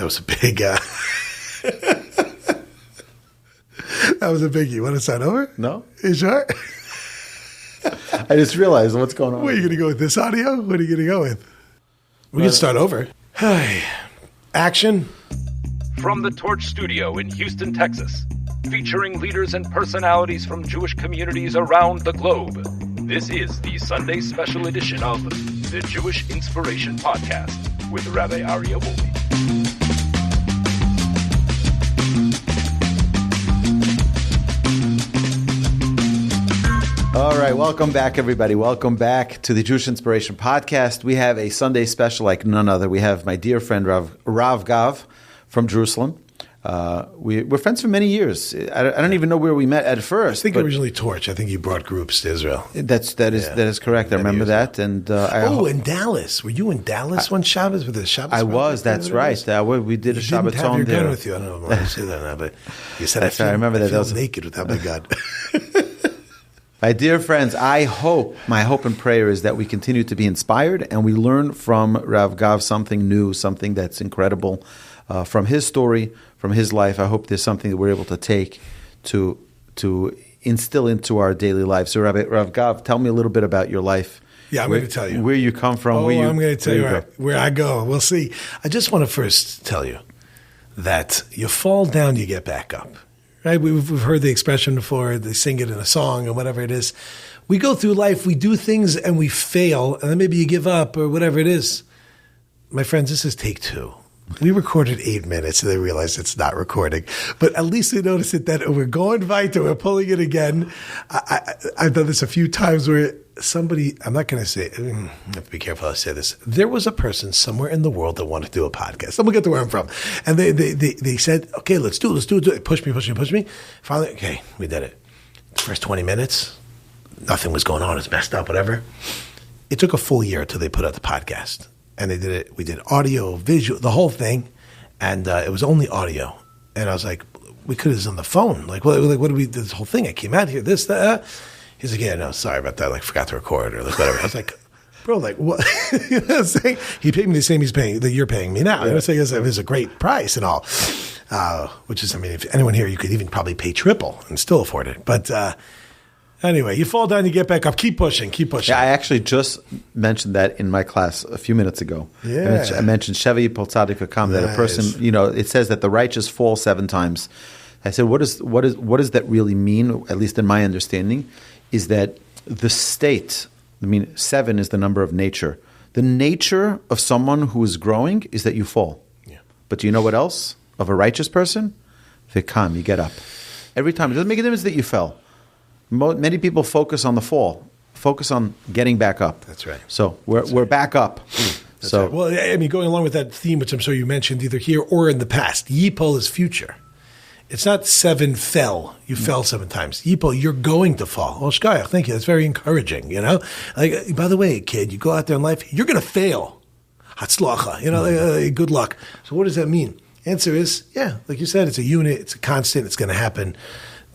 That was a big... that was a biggie. You want to start over? No. You sure? I just realized what's going on. Where are you going to go with this audio? What are you going to go with? We can start over. Action. From the Torch Studio in Houston, Texas, featuring leaders and personalities from Jewish communities around the globe, this is the Sunday special edition of the Jewish Inspiration Podcast with Rabbi Aryeh Wolbe. All right, welcome back, everybody. Welcome back to the Jewish Inspiration Podcast. We have a Sunday special like none other. We have my dear friend Rav Gav from Jerusalem. We're friends for many years. I don't even know where we met at first. I think originally Torch. I think you brought groups to Israel. That is correct. I remember that. And in Dallas. Were you in Dallas one Shabbos with the Shabbos? I was. That's right. We did a Shabbat on there. You didn't have your gun with you. I don't know why I say that now, but you said I remember that. I was naked without my gun. My dear friends, my hope and prayer is that we continue to be inspired and we learn from Rav Gav something new, something that's incredible from his story, from his life. I hope there's something that we're able to take to instill into our daily lives. So Rav Gav, tell me a little bit about your life. Yeah, I'm going to tell you. Where you come from. I'm going to tell you where I go. We'll see. I just want to first tell you that you fall down, you get back up. Right, we've heard the expression before. They sing it in a song or whatever it is. We go through life, we do things and we fail, and then maybe you give up or whatever it is. My friends, this is take 2. We recorded 8 minutes and they realized it's not recording. But at least they noticed it that we're going weiter, we're pulling it again. I've done this a few times where somebody, I'm not going to say, I have to be careful how I say this. There was a person somewhere in the world that wanted to do a podcast. Let me get to where I'm from. And they said, okay, let's do it. They pushed me. Finally, okay, we did it. The first 20 minutes, nothing was going on. It's messed up, whatever. It took a full year until they put out the podcast. And they did it. We did audio, visual, the whole thing. And it was only audio. And I was like, we could have done the phone. Like, what do we do this whole thing? I came out here, this, that. He's like, yeah, no, sorry about that. Like, forgot to record or like whatever. I was like, bro, like what? You know what I'm saying? He paid me the same that you're paying me now. Yeah. You know what I'm saying? It was a great price and all. Which is, I mean, if anyone here, you could even probably pay triple and still afford it. But anyway, you fall down, you get back up. Keep pushing. Yeah, I actually just mentioned that in my class a few minutes ago. Yeah. I mentioned Shevi Pol Tzadik Hakam, that a person, it says that the righteous fall 7 times. I said, what does that really mean? At least in my understanding, is that the state, 7 is the number of nature. The nature of someone who is growing is that you fall. Yeah. But do you know what else? Of a righteous person? Vikam, you get up. Every time. It doesn't make a difference that you fell. Many people focus on the fall. Focus on getting back up. That's right. So we're back up. So right. Well, I mean, going along with that theme, which I'm sure you mentioned either here or in the past, Yipol is future. It's not 7 fell. You fell 7 times. Yipol, you're going to fall. Oh, Shkayach, thank you. That's very encouraging, Like, by the way, kid, you go out there in life, you're going to fail. Hatzlacha, good luck. So what does that mean? Answer is, yeah, like you said, it's a unit, it's a constant, it's going to happen.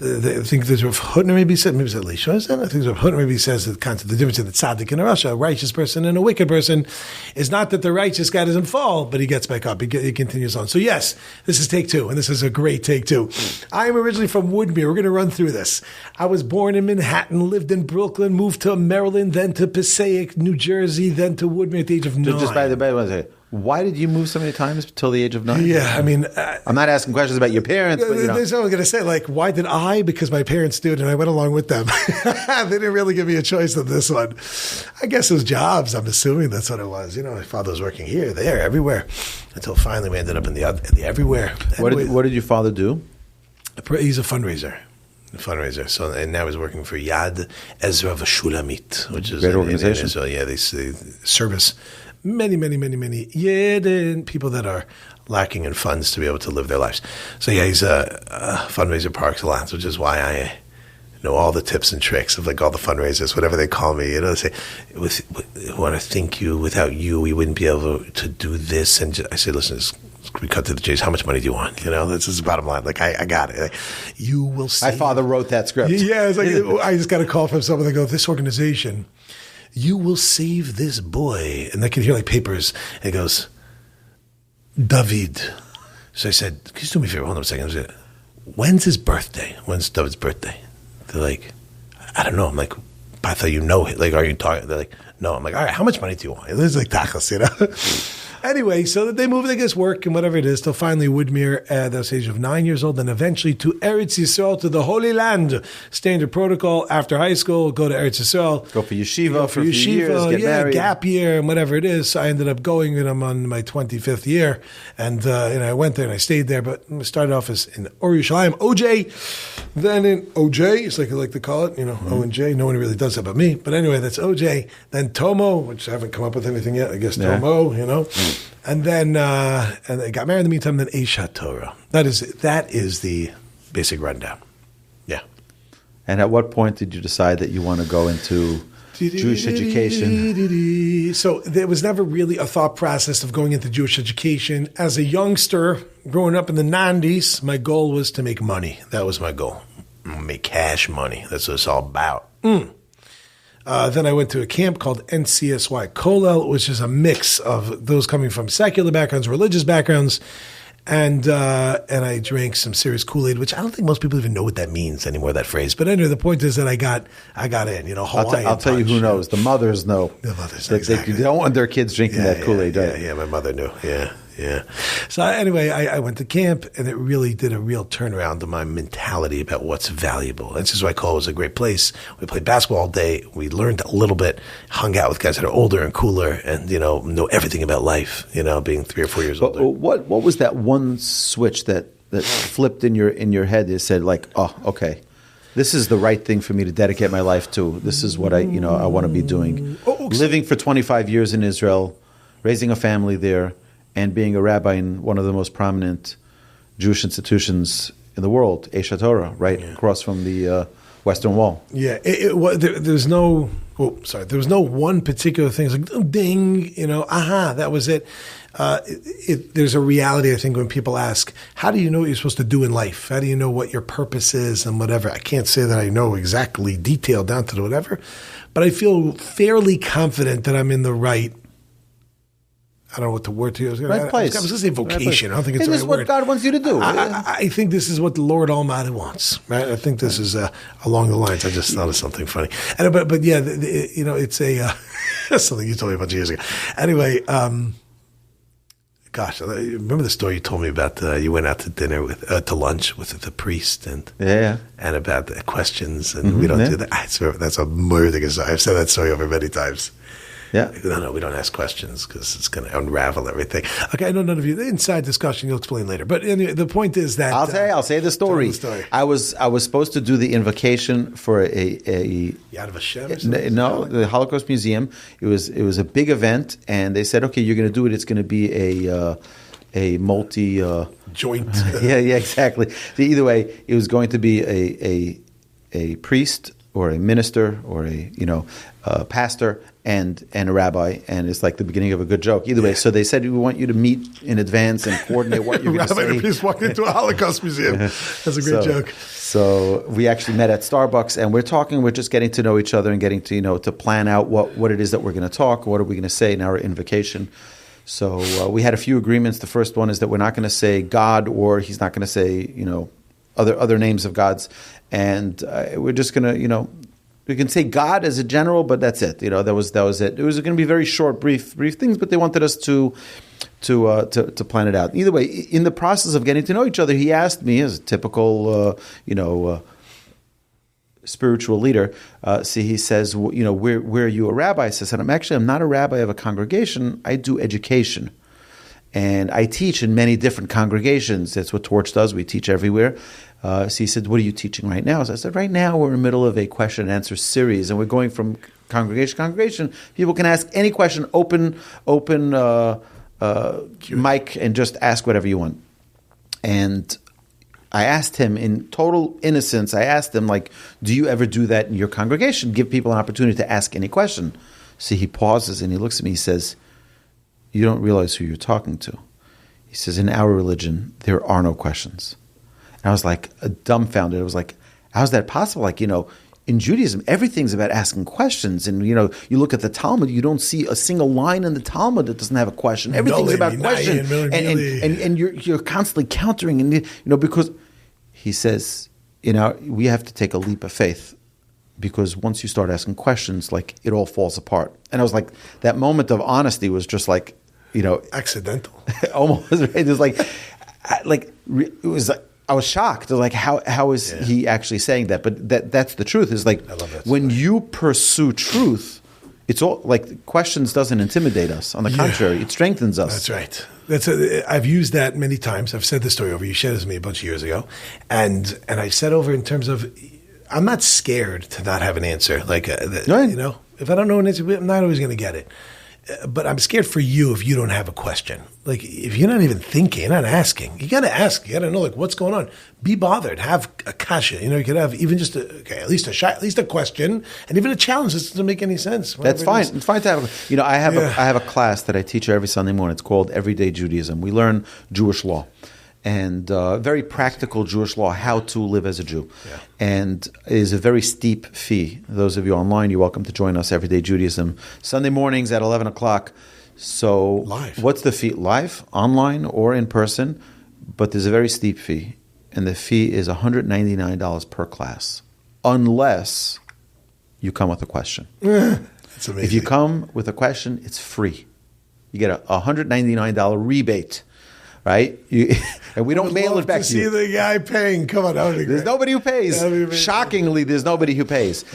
I think there's Rav Hutner maybe said, maybe it's Elisha said, I think Rav Hutner maybe says the difference in the tzaddik and a rasha, a righteous person and a wicked person, is not that the righteous guy doesn't fall, but he gets back up, he continues on. So yes, this is take 2, and this is a great take 2. I am originally from Woodmere. We're going to run through this. I was born in Manhattan, lived in Brooklyn, moved to Maryland, then to Passaic, New Jersey, then to Woodmere at the age of 9. Just by the way, why did you move so many times till the age of 9? Yeah, I mean... I'm not asking questions about your parents, but There's what I was going to say, like, why did I? Because my parents did, and I went along with them. They didn't really give me a choice on this one. I guess it was jobs. I'm assuming that's what it was. My father was working here, there, everywhere. Until finally we ended up in the everywhere. What did your father do? He's a fundraiser. So, and now he's working for Yad Ezra V'Shulamit, which is great organization. So yeah, they service many Yidden people that are lacking in funds to be able to live their lives. So yeah, he's a fundraiser par excellence, which is why I know all the tips and tricks of like all the fundraisers, whatever they call me. They say, "We want to thank you. Without you, we wouldn't be able to do this." And I say, "Listen, we cut to the chase. How much money do you want? This is the bottom line. Like I got it. Like, you will see." My father wrote that script. Yeah, it's like I just got a call from someone. They go, "This organization, you will save this boy," and I can hear like papers. And it goes, David. So I said, "Can you do me a favor? Hold on a second." I said, "When's his birthday? When's David's birthday?" They're like, "I don't know." I'm like, "I thought you know it. Like, are you talking?" They're like, "No." I'm like, "All right, how much money do you want?" This is like tachas, you know. Anyway, so they moved, I guess, work and whatever it is, till finally Woodmere at the age of 9 years old, and eventually to Eretz Yisrael, to the Holy Land. Standard protocol, after high school, go to Eretz Yisrael. Go for yeshiva for a few years, get married. Gap year, and whatever it is. So I ended up going, and I'm on my 25th year. And I went there and I stayed there, but I started off as in Or Yerushalayim, OJ, then in OJ, it's like I like to call it, O and J. No one really does that but me. But anyway, that's OJ. Then Tomo, which I haven't come up with anything yet. I guess Tomo, And then and I got married in the meantime, then Eshat Torah. That is the basic rundown. Yeah. And at what point did you decide that you want to go into Jewish education? So there was never really a thought process of going into Jewish education. As a youngster, growing up in the 90s, my goal was to make money. That was my goal. Make cash money. That's what it's all about. Then I went to a camp called NCSY Kollel, which is a mix of those coming from secular backgrounds, religious backgrounds, and I drank some serious Kool-Aid, which I don't think most people even know what that means anymore, that phrase. But anyway, the point is that I got in, Hawaiian I'll tell you who knows. The mothers know. The mothers, exactly. They don't want their kids drinking that Kool-Aid. Yeah, my mother knew. Yeah. So anyway, I went to camp, and it really did a real turnaround in my mentality about what's valuable. That's just why Kollel was a great place. We played basketball all day. We learned a little bit, hung out with guys that are older and cooler, and know everything about life. Being 3 or 4 years older. What was that one switch that flipped in your head that said like, oh, okay, this is the right thing for me to dedicate my life to. This is what I want to be doing. Living for 25 years in Israel, raising a family there, and being a rabbi in one of the most prominent Jewish institutions in the world, Eshat Torah, right across from the Western Wall. Yeah, there was no one particular thing. It's like, ding, that was it. There's a reality, I think, when people ask, how do you know what you're supposed to do in life? How do you know what your purpose is and whatever? I can't say that I know exactly detailed down to the whatever, but I feel fairly confident that I'm in the right, I don't know what the word to use. Right place. I was going to say vocation. I don't think it's the right word. This is what God wants you to do. I think this is what the Lord Almighty wants. Right? I think this is along the lines. I just thought of something funny. But yeah, it's something you told me a bunch of years ago. Anyway, gosh, remember the story you told me about? You went out to dinner to lunch with the priest and about the questions, and we don't do that. I swear, that's a murder story. I've said that story over many times. Yeah. No, we don't ask questions because it's going to unravel everything. Okay, I know none of you. The inside discussion you'll explain later. But anyway, the point is that I'll say the story. I was supposed to do the invocation for a Yad Vashem. No, the Holocaust Museum. It was a big event, and they said, okay, you're going to do it. It's going to be a multi joint. Yeah, exactly. Either way, it was going to be a priest or a minister or a pastor and a rabbi, and it's like the beginning of a good joke. Either way, so they said we want you to meet in advance and coordinate what you're going to say. Rabbi and a priest walked into a Holocaust museum. That's a great joke. So we actually met at Starbucks, and we're talking. We're just getting to know each other and getting to to plan out what it is that we're going to talk, what are we going to say in our invocation. So we had a few agreements. The first one is that we're not going to say God, or he's not going to say other names of gods, and we're just going to we can say God as a general, but that's it. That was it. It was going to be very short, brief things, but they wanted us to plan it out. Either way, in the process of getting to know each other, he asked me, as a typical spiritual leader, he says, where are you a rabbi? I said, I'm not a rabbi of a congregation. I do education. And I teach in many different congregations. That's what Torch does. We teach everywhere. So he said, what are you teaching right now? So I said, right now we're in the middle of a question and answer series, and we're going from congregation to congregation. People can ask any question, open mic, and just ask whatever you want. And I asked him in total innocence, do you ever do that in your congregation? Give people an opportunity to ask any question. So he pauses and he looks at me, he says, you don't realize who you're talking to. He says, in our religion, there are no questions. And I was like dumbfounded. I was like, how's that possible? in Judaism, everything's about asking questions. And, you look at the Talmud, you don't see a single line in the Talmud that doesn't have a question. Everything's about question. And you're constantly countering. And, because he says, we have to take a leap of faith. Because once you start asking questions, like, it all falls apart. And I was like, that moment of honesty was just like, accidental. Almost, right? It was it was like, I was shocked. Like, how is he actually saying that? But that's the truth. Is like, when you pursue truth, it's all like, questions doesn't intimidate us. On the contrary, it strengthens us. That's right. I've used that many times. I've said this story over. You shared this with me a bunch of years ago, and I've said over in terms of, I'm not scared to not have an answer. Like, if I don't know an answer, I'm not always going to get it. But I'm scared for you if you don't have a question. Like, if you're not even thinking, you're not asking. You got to ask. You got to know, like, what's going on. Be bothered. Have a kasha. You could have even just at least a question, and even a challenge that doesn't make any sense. That's fine. It's fine to have. I have a class that I teach every Sunday morning. It's called Everyday Judaism. We learn Jewish law. And very practical Jewish law, how to live as a Jew. Yeah. And it is a very steep fee. Those of you online, you're welcome to join us, Everyday Judaism, Sunday mornings at 11 o'clock. So live. What's the fee? Live, online, or in person. But there's a very steep fee. And the fee is $199 per class, unless you come with a question. That's amazing. If you come with a question, it's free. You get a $199 rebate. Right? And we don't mail it back to you. See the guy paying. Come on. There's nobody who pays. Shockingly, there's nobody who pays.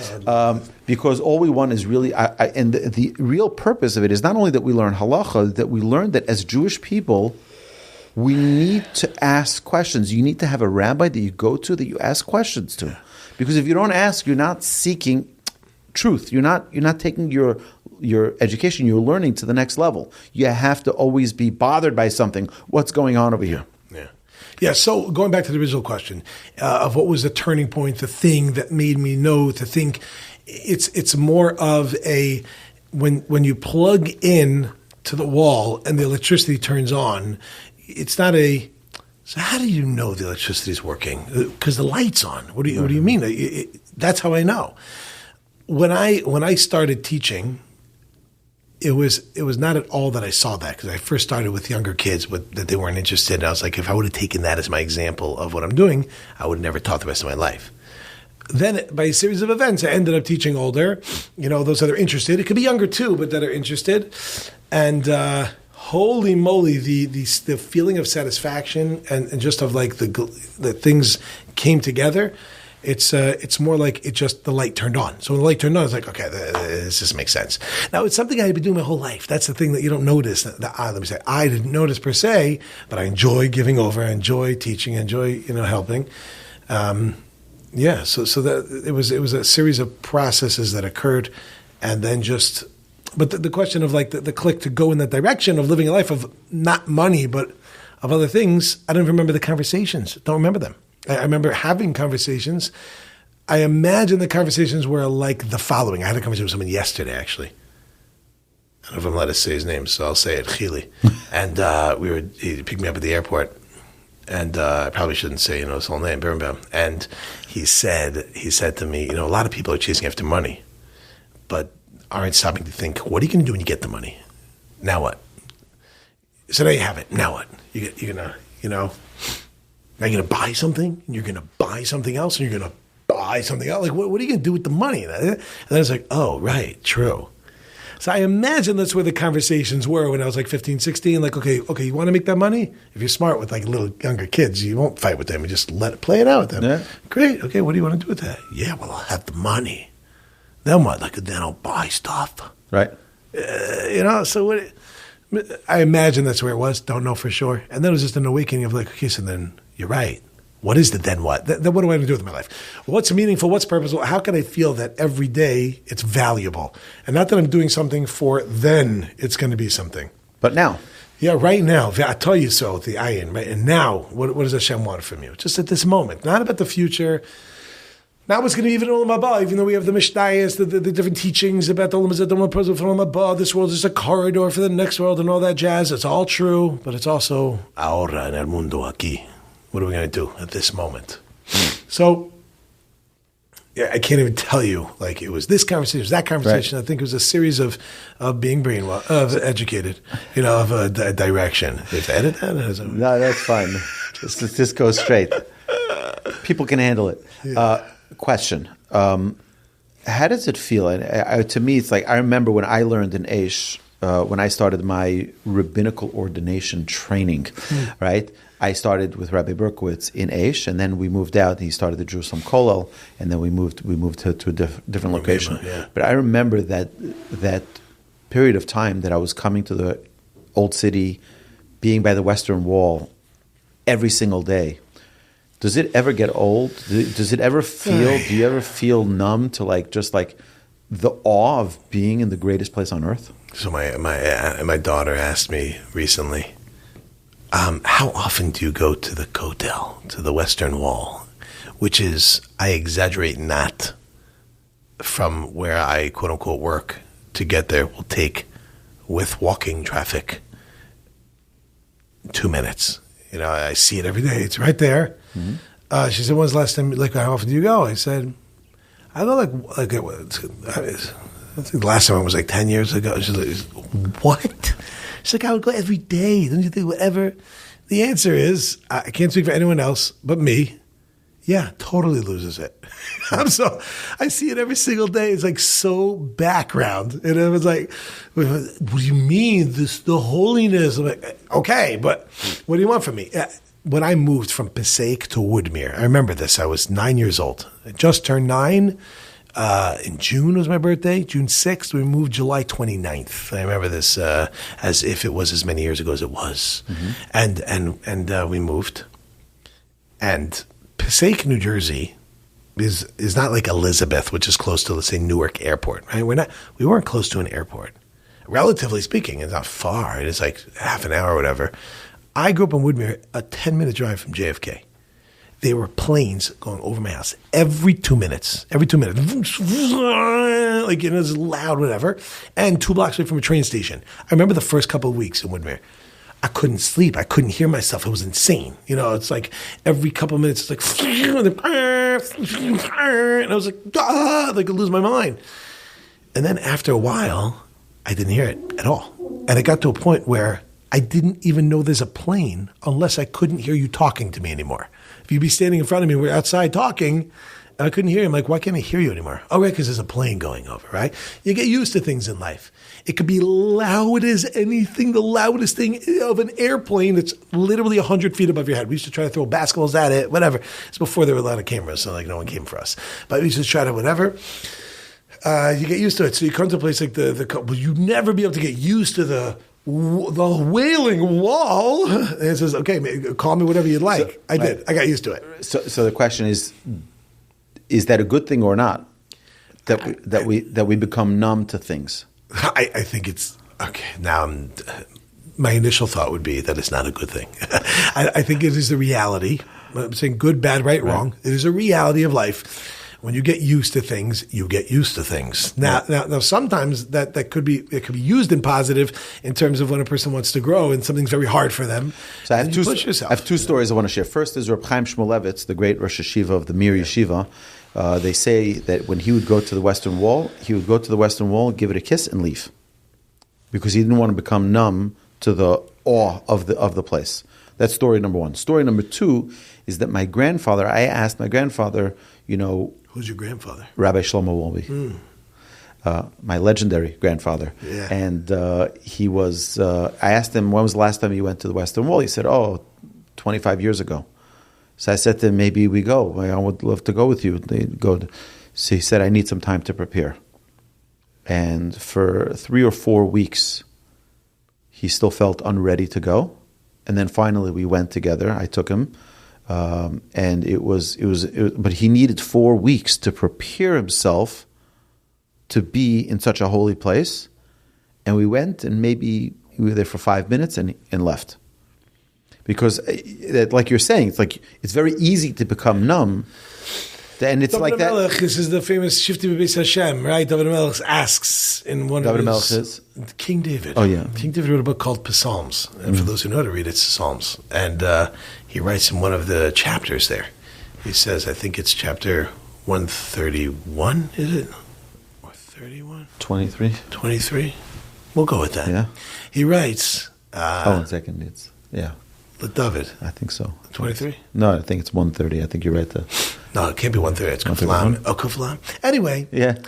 Because all we want is really, and the real purpose of it is not only that we learn halacha, that we learn that as Jewish people, we need to ask questions. You need to have a rabbi that you go to that you ask questions to. Because if you don't ask, you're not seeking truth. You're not taking your education, your learning to the next level. You have to always be bothered by something. What's going on over here? Yeah. So going back to the original question of what was the turning point, the thing that made me know to think, it's more of a when you plug in to the wall and the electricity turns on. It's not a. So how do you know the electricity is working? Because the light's on. What do you mean? That's how I know. When I started teaching, it was not at all that I saw that, because I first started with younger kids that they weren't interested. And I was like, if I would have taken that as my example of what I'm doing, I would have never taught the rest of my life. Then by a series of events, I ended up teaching older, those that are interested. It could be younger too, but that are interested. And holy moly, the feeling of satisfaction and just of like the things came together. It's more like the light turned on. So when the light turned on, it's like, okay, this just makes sense. Now, it's something I had been doing my whole life. That's the thing that you don't notice. I didn't notice per se, but I enjoy giving over. I enjoy teaching. I enjoy, helping. So that it was a series of processes that occurred, and then but the question of like the click to go in that direction of living a life of not money, but of other things, I don't even remember the conversations. Don't remember them. I remember having conversations. I imagine the conversations were like the following. I had a conversation with someone yesterday, actually. I don't know if I'm allowed to say his name, so I'll say it, Chili. And he picked me up at the airport. And I probably shouldn't say, his whole name, Birnbaum. And he said to me, a lot of people are chasing after money, but aren't stopping to think, what are you going to do when you get the money? Now what? So now you have it. Now what? You're going to, now you're going to buy something, and you're going to buy something else, and you're going to buy something else. Like, what are you going to do with the money? And then it's like, oh, right, true. So I imagine that's where the conversations were when I was like 15, 16. Like, okay, you want to make that money? If you're smart with like little younger kids, you won't fight with them. You just play it out with them. Yeah. Great. Okay, what do you want to do with that? Yeah, well, I'll have the money. Then what? Like, then I'll buy stuff. Right. So what? I imagine that's where it was. Don't know for sure. And then it was just an awakening of like, okay, so then you're right. What is the then what? Then what do I want to do with my life? What's meaningful? What's purposeful? How can I feel that every day it's valuable? And not that I'm doing something for then it's going to be something. But now. Yeah, right now. I tell you so, the ayin, right? And now, what does Hashem want from you? Just at this moment. Not about the future. Not what's going to be even Olam Haba, even though we have the Mishnayos, the different teachings about the Olam Haba, this world is a corridor for the next world and all that jazz. It's all true, but it's also ahora en el mundo aquí. What are we going to do at this moment? So, I can't even tell you. Like, it was this conversation, it was that conversation. Right. I think it was a series of being educated, of a direction. You have to edit that? No, that's fine. Just go straight. People can handle it. Yeah. Question. How does it feel? And to me, it's like I remember when I learned in Aish, when I started my rabbinical ordination training, right? I started with Rabbi Berkowitz in Aish, and then we moved out. He started the Jerusalem Kollel, and then we moved to a different location. Yeah. But I remember that period of time that I was coming to the old city, being by the Western Wall every single day. Does it ever get old? Does it ever feel? Do you ever feel numb to just the awe of being in the greatest place on earth? So my daughter asked me recently, how often do you go to the Kotel, to the Western Wall, which is, I exaggerate not, from where I quote unquote work to get there will take, with walking traffic, 2 minutes. I see it every day. It's right there. Mm-hmm. She said, "When's the last time? How often do you go?" I said, "I go I think the last time I was 10 years ago." She's like, "What?" She's like, "I would go every day. Don't you think whatever?" The answer is, I can't speak for anyone else but me. Yeah, totally loses it. I see it every single day. It's so background. And it was like, what do you mean? The holiness? I'm like, okay, but what do you want from me? When I moved from Passaic to Woodmere, I remember this. I was 9 years old. I just turned 9. In June was my birthday, June 6th. We moved July 29th. I remember this as if it was as many years ago as it was. Mm-hmm. And we moved. And Passaic, New Jersey is not like Elizabeth, which is close to, let's say, Newark Airport, right? We weren't close to an airport. Relatively speaking, it's not far. It is like half an hour or whatever. I grew up in Woodmere, a 10-minute drive from JFK. There were planes going over my house every 2 minutes. Every 2 minutes. It was loud, whatever. And 2 blocks away from a train station. I remember the first couple of weeks in Woodmere. I couldn't sleep. I couldn't hear myself. It was insane. It's like every couple of minutes, it's like, and I was like, I could lose my mind. And then after a while, I didn't hear it at all. And it got to a point where I didn't even know there's a plane unless I couldn't hear you talking to me anymore. If you'd be standing in front of me, we're outside talking, and I couldn't hear you. I'm like, why can't I hear you anymore? Oh, right, because there's a plane going over, right? You get used to things in life. It could be loud as anything, the loudest thing of an airplane that's literally 100 feet above your head. We used to try to throw basketballs at it, whatever. It's before there were a lot of cameras, so no one came for us. But we used to try to whatever. You get used to it. So you come to a place like well, you never be able to get used to the Wailing Wall. And it says, okay, call me whatever you'd like. So, I did. I got used to it. So the question is that a good thing or not? That we become numb to things? I think it's okay. Now, my initial thought would be that it's not a good thing. I think it is the reality. I'm saying good, bad, right, wrong. It is a reality of life. When you get used to things, you get used to things. Now sometimes that could be used in positive in terms of when a person wants to grow and something's very hard for them. So I have two stories I want to share. First is Reb Chaim Shmulevitz, the great Rosh Yeshiva of the Mir Yeshiva. They say that when he would go to the Western Wall, give it a kiss and leave, because he didn't want to become numb to the awe of the place. That's story number one. Story number two is that I asked my grandfather, who's your grandfather? Rabbi Shlomo Wolbe, my legendary grandfather. Yeah. And he was. I asked him, when was the last time you went to the Western Wall? He said, 25 years ago. So I said to him, maybe we go. I would love to go with you. So he said, I need some time to prepare. And for 3 or 4 weeks, he still felt unready to go. And then finally we went together. I took him. And it was, but he needed 4 weeks to prepare himself to be in such a holy place. And we went, and maybe we were there for 5 minutes and left. Because, like you're saying, it's very easy to become numb. And it's David like that. Melech, this is the famous Shifti B'Beis Hashem, right? David Melech asks in one David of his... Melech is? King David. Oh, yeah. King David wrote a book called Psalms. And for those who know how to read, it's Psalms. And he writes in one of the chapters there. He says, I think it's chapter 131, is it? Or 31? 23. 23? We'll go with that. Yeah. He writes... 1 second. It's, yeah. David. I think so. 23? No, I think it's 130. I think you're right there. No, it can't be 130. It's Kuflam. Oh, Kuflam. Anyway. Yeah.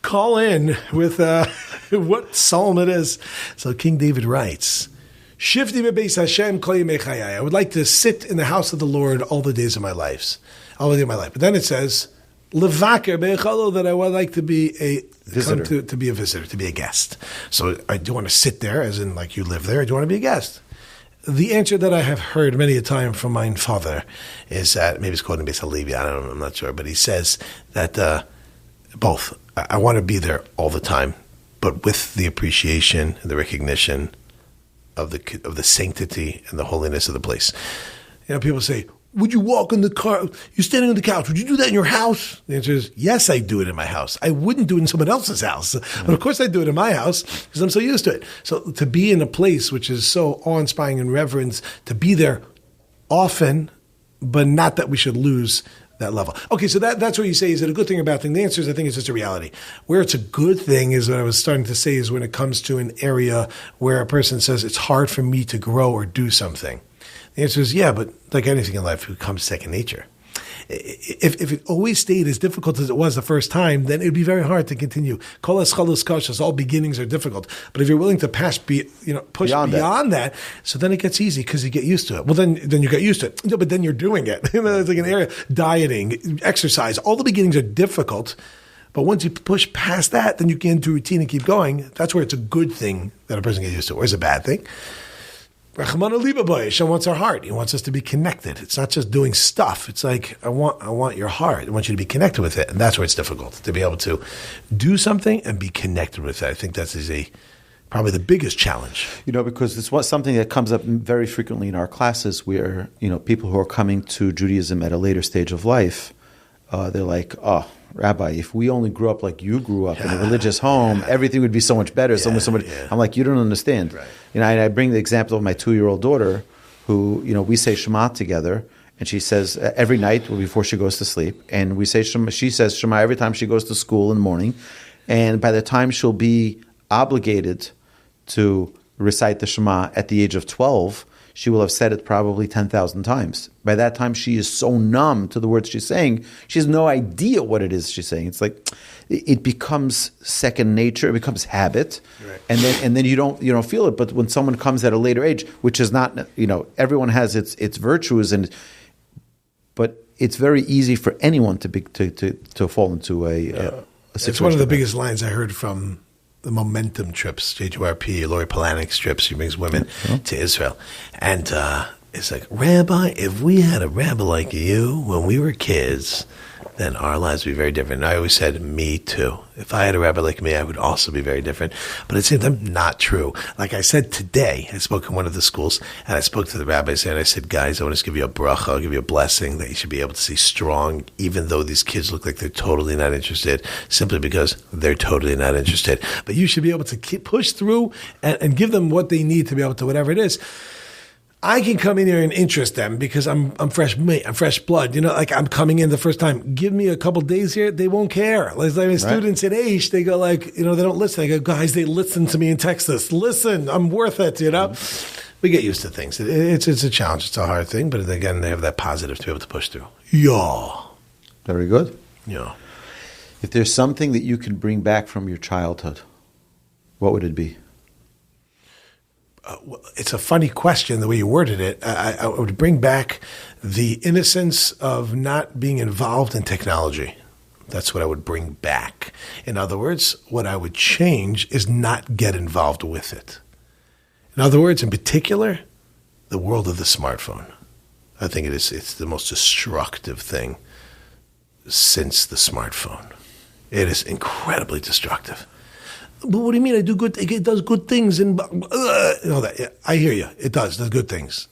Call in with what psalm it is. So King David writes, Shifti bebeis Hashem kol yemei chayai. I would like to sit in the house of the Lord all the days of my life. All the days of my life. But then it says, Levaker be'echalo, that I would like to be a visitor. To be a visitor, to be a guest. So I do want to sit there, as in like you live there, I do want to be a guest. The answer that I have heard many a time from my father is that, maybe it's quoting Beis Halevi, I'm not sure, but he says that both. I want to be there all the time, but with the appreciation and the recognition of the sanctity and the holiness of the place. You know, people say, would you walk in the car? You're standing on the couch. Would you do that in your house? The answer is, yes, I do it in my house. I wouldn't do it in someone else's house. But of course I do it in my house because I'm so used to it. So to be in a place which is so awe-inspiring and reverence, to be there often, but not that we should lose that level. Okay, so that's what you say. Is it a good thing or bad thing? The answer is, I think it's just a reality. Where it's a good thing is what I was starting to say is when it comes to an area where a person says, it's hard for me to grow or do something. The answer is, yeah, but like anything in life, it becomes second nature. If it always stayed as difficult as it was the first time, then it would be very hard to continue. Kol haschalus kashas, all beginnings are difficult. But if you're willing to push beyond that, so then it gets easy because you get used to it. Well, then you get used to it. No, but then you're doing it. It's like an area, dieting, exercise. All the beginnings are difficult. But once you push past that, then you get into routine and keep going. That's where it's a good thing that a person gets used to. Or it's a bad thing. Hashem wants our heart. He wants us to be connected. It's not just doing stuff. It's like, I want your heart. I want you to be connected with it. And that's where it's difficult, to be able to do something and be connected with it. I think that is probably the biggest challenge. You know, because it's something that comes up very frequently in our classes where, you know, people who are coming to Judaism at a later stage of life, they're like, oh, Rabbi, if we only grew up like you grew up in a religious home, everything would be so much better. I'm like, you don't understand. Right. You know, I bring the example of my 2-year-old daughter who, you know, we say Shema together, and she says every night before she goes to sleep, and we say Shema, she says Shema every time she goes to school in the morning, and by the time she'll be obligated to recite the Shema at the age of 12, she will have said it probably 10,000 times. By that time, she is so numb to the words she's saying, she has no idea what it is she's saying. It's like it becomes second nature, it becomes habit, right. and then you don't feel it. But when someone comes at a later age, which is not, you know, everyone has its virtues, but it's very easy for anyone to fall into a situation. It's one of the biggest lines I heard from the Momentum trips, JWRP, Lori Polanik's trips. She brings women to Israel. And it's like, Rabbi, if we had a rabbi like you when we were kids, then our lives would be very different. And I always said, me too. If I had a rabbi like me, I would also be very different. But at the same time, not true. Like I said today, I spoke in one of the schools, and I spoke to the rabbis, and I said, guys, I want to give you a bracha, I'll give you a blessing that you should be able to see strong, even though these kids look like they're totally not interested, simply because they're totally not interested. But you should be able to push through and give them what they need to be able to, whatever it is. I can come in here and interest them because I'm fresh meat, I'm fresh blood. You know, like I'm coming in the first time. Give me a couple days here, they won't care. Like students at Aish, they go like, you know, they don't listen. I go, guys, they listen to me in Texas. Listen, I'm worth it, you know. We get used to things. It's a challenge. It's a hard thing, but again, they have that positive to be able to push through. Yeah. Very good. Yeah. If there's something that you can bring back from your childhood, what would it be? It's a funny question, the way you worded it. I would bring back the innocence of not being involved in technology. That's what I would bring back. In other words, what I would change is not get involved with it. In other words, in particular, the world of the smartphone. I think it's the most destructive thing since the smartphone. It is incredibly destructive. But what do you mean? It does good things and all that. Yeah, I hear you. It does good things.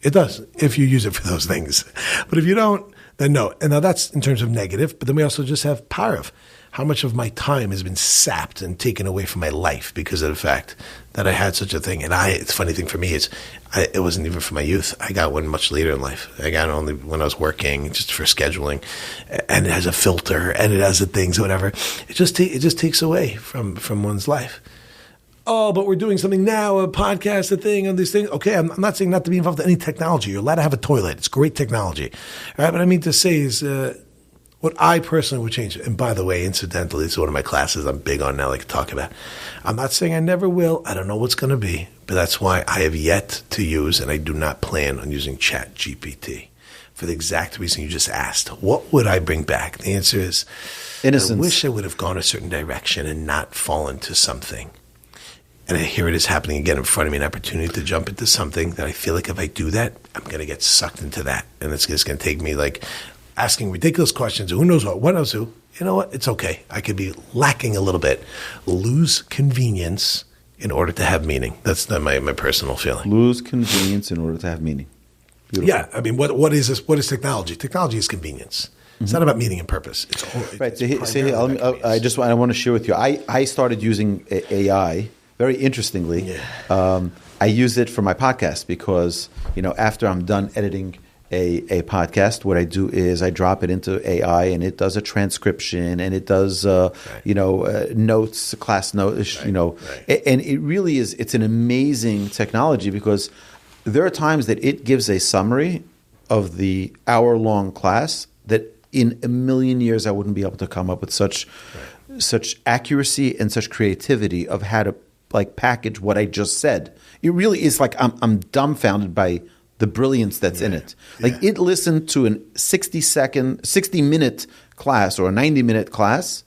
It does if you use it for those things. But if you don't, then no. And now that's in terms of negative. But then we also just have parav. how much of my time has been sapped and taken away from my life because of the fact that I had such a thing. And it's a funny thing for me is it wasn't even for my youth. I got one much later in life. I got it only when I was working, just for scheduling, and it has a filter and it has the things, whatever. It just takes away from one's life. Oh, but we're doing something now, a podcast, a thing, and these things. Okay, I'm not saying not to be involved in any technology. You're allowed to have a toilet. It's great technology. All right, but I mean to say is what I personally would change. And by the way, incidentally, it's one of my classes I'm big on now, like to talk about. I'm not saying I never will. I don't know what's going to be. But that's why I have yet to use, and I do not plan on using ChatGPT for the exact reason you just asked. What would I bring back? The answer is innocence. I wish I would have gone a certain direction and not fallen to something. And here it is happening again in front of me, an opportunity to jump into something that I feel like if I do that, I'm going to get sucked into that. And it's just going to take me like asking ridiculous questions. Who knows what knows who? You know what? It's okay. I could be lacking a little bit. Lose convenience in order to have meaning. That's my personal feeling. Lose convenience in order to have meaning. Beautiful. Yeah. I mean, what is this? What is technology? Technology is convenience. It's not about meaning and purpose. It's right. I want to share with you. I started using AI. Very interestingly, I use it for my podcast because, after I'm done editing a podcast, what I do is I drop it into AI and it does a transcription and it does, notes, class notes, and it really is, it's an amazing technology because there are times that it gives a summary of the hour-long class that in a million years I wouldn't be able to come up with such accuracy and such creativity of how to package what I just said. It really is like I'm dumbfounded by the brilliance that's in it. It listened to a 60-minute class or a 90-minute class.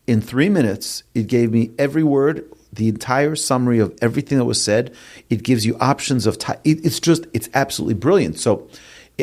In 3 minutes, it gave me every word, the entire summary of everything that was said. It gives you options of time. It's absolutely brilliant. So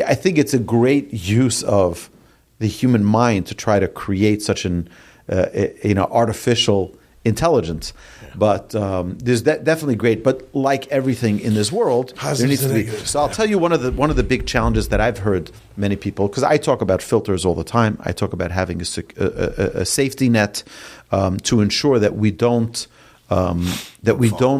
I think it's a great use of the human mind to try to create such an artificial intelligence. But there's definitely great. But like everything in this world, there needs to be. So I'll tell you one of the big challenges that I've heard many people, because I talk about filters all the time. I talk about having a safety net to ensure that we don't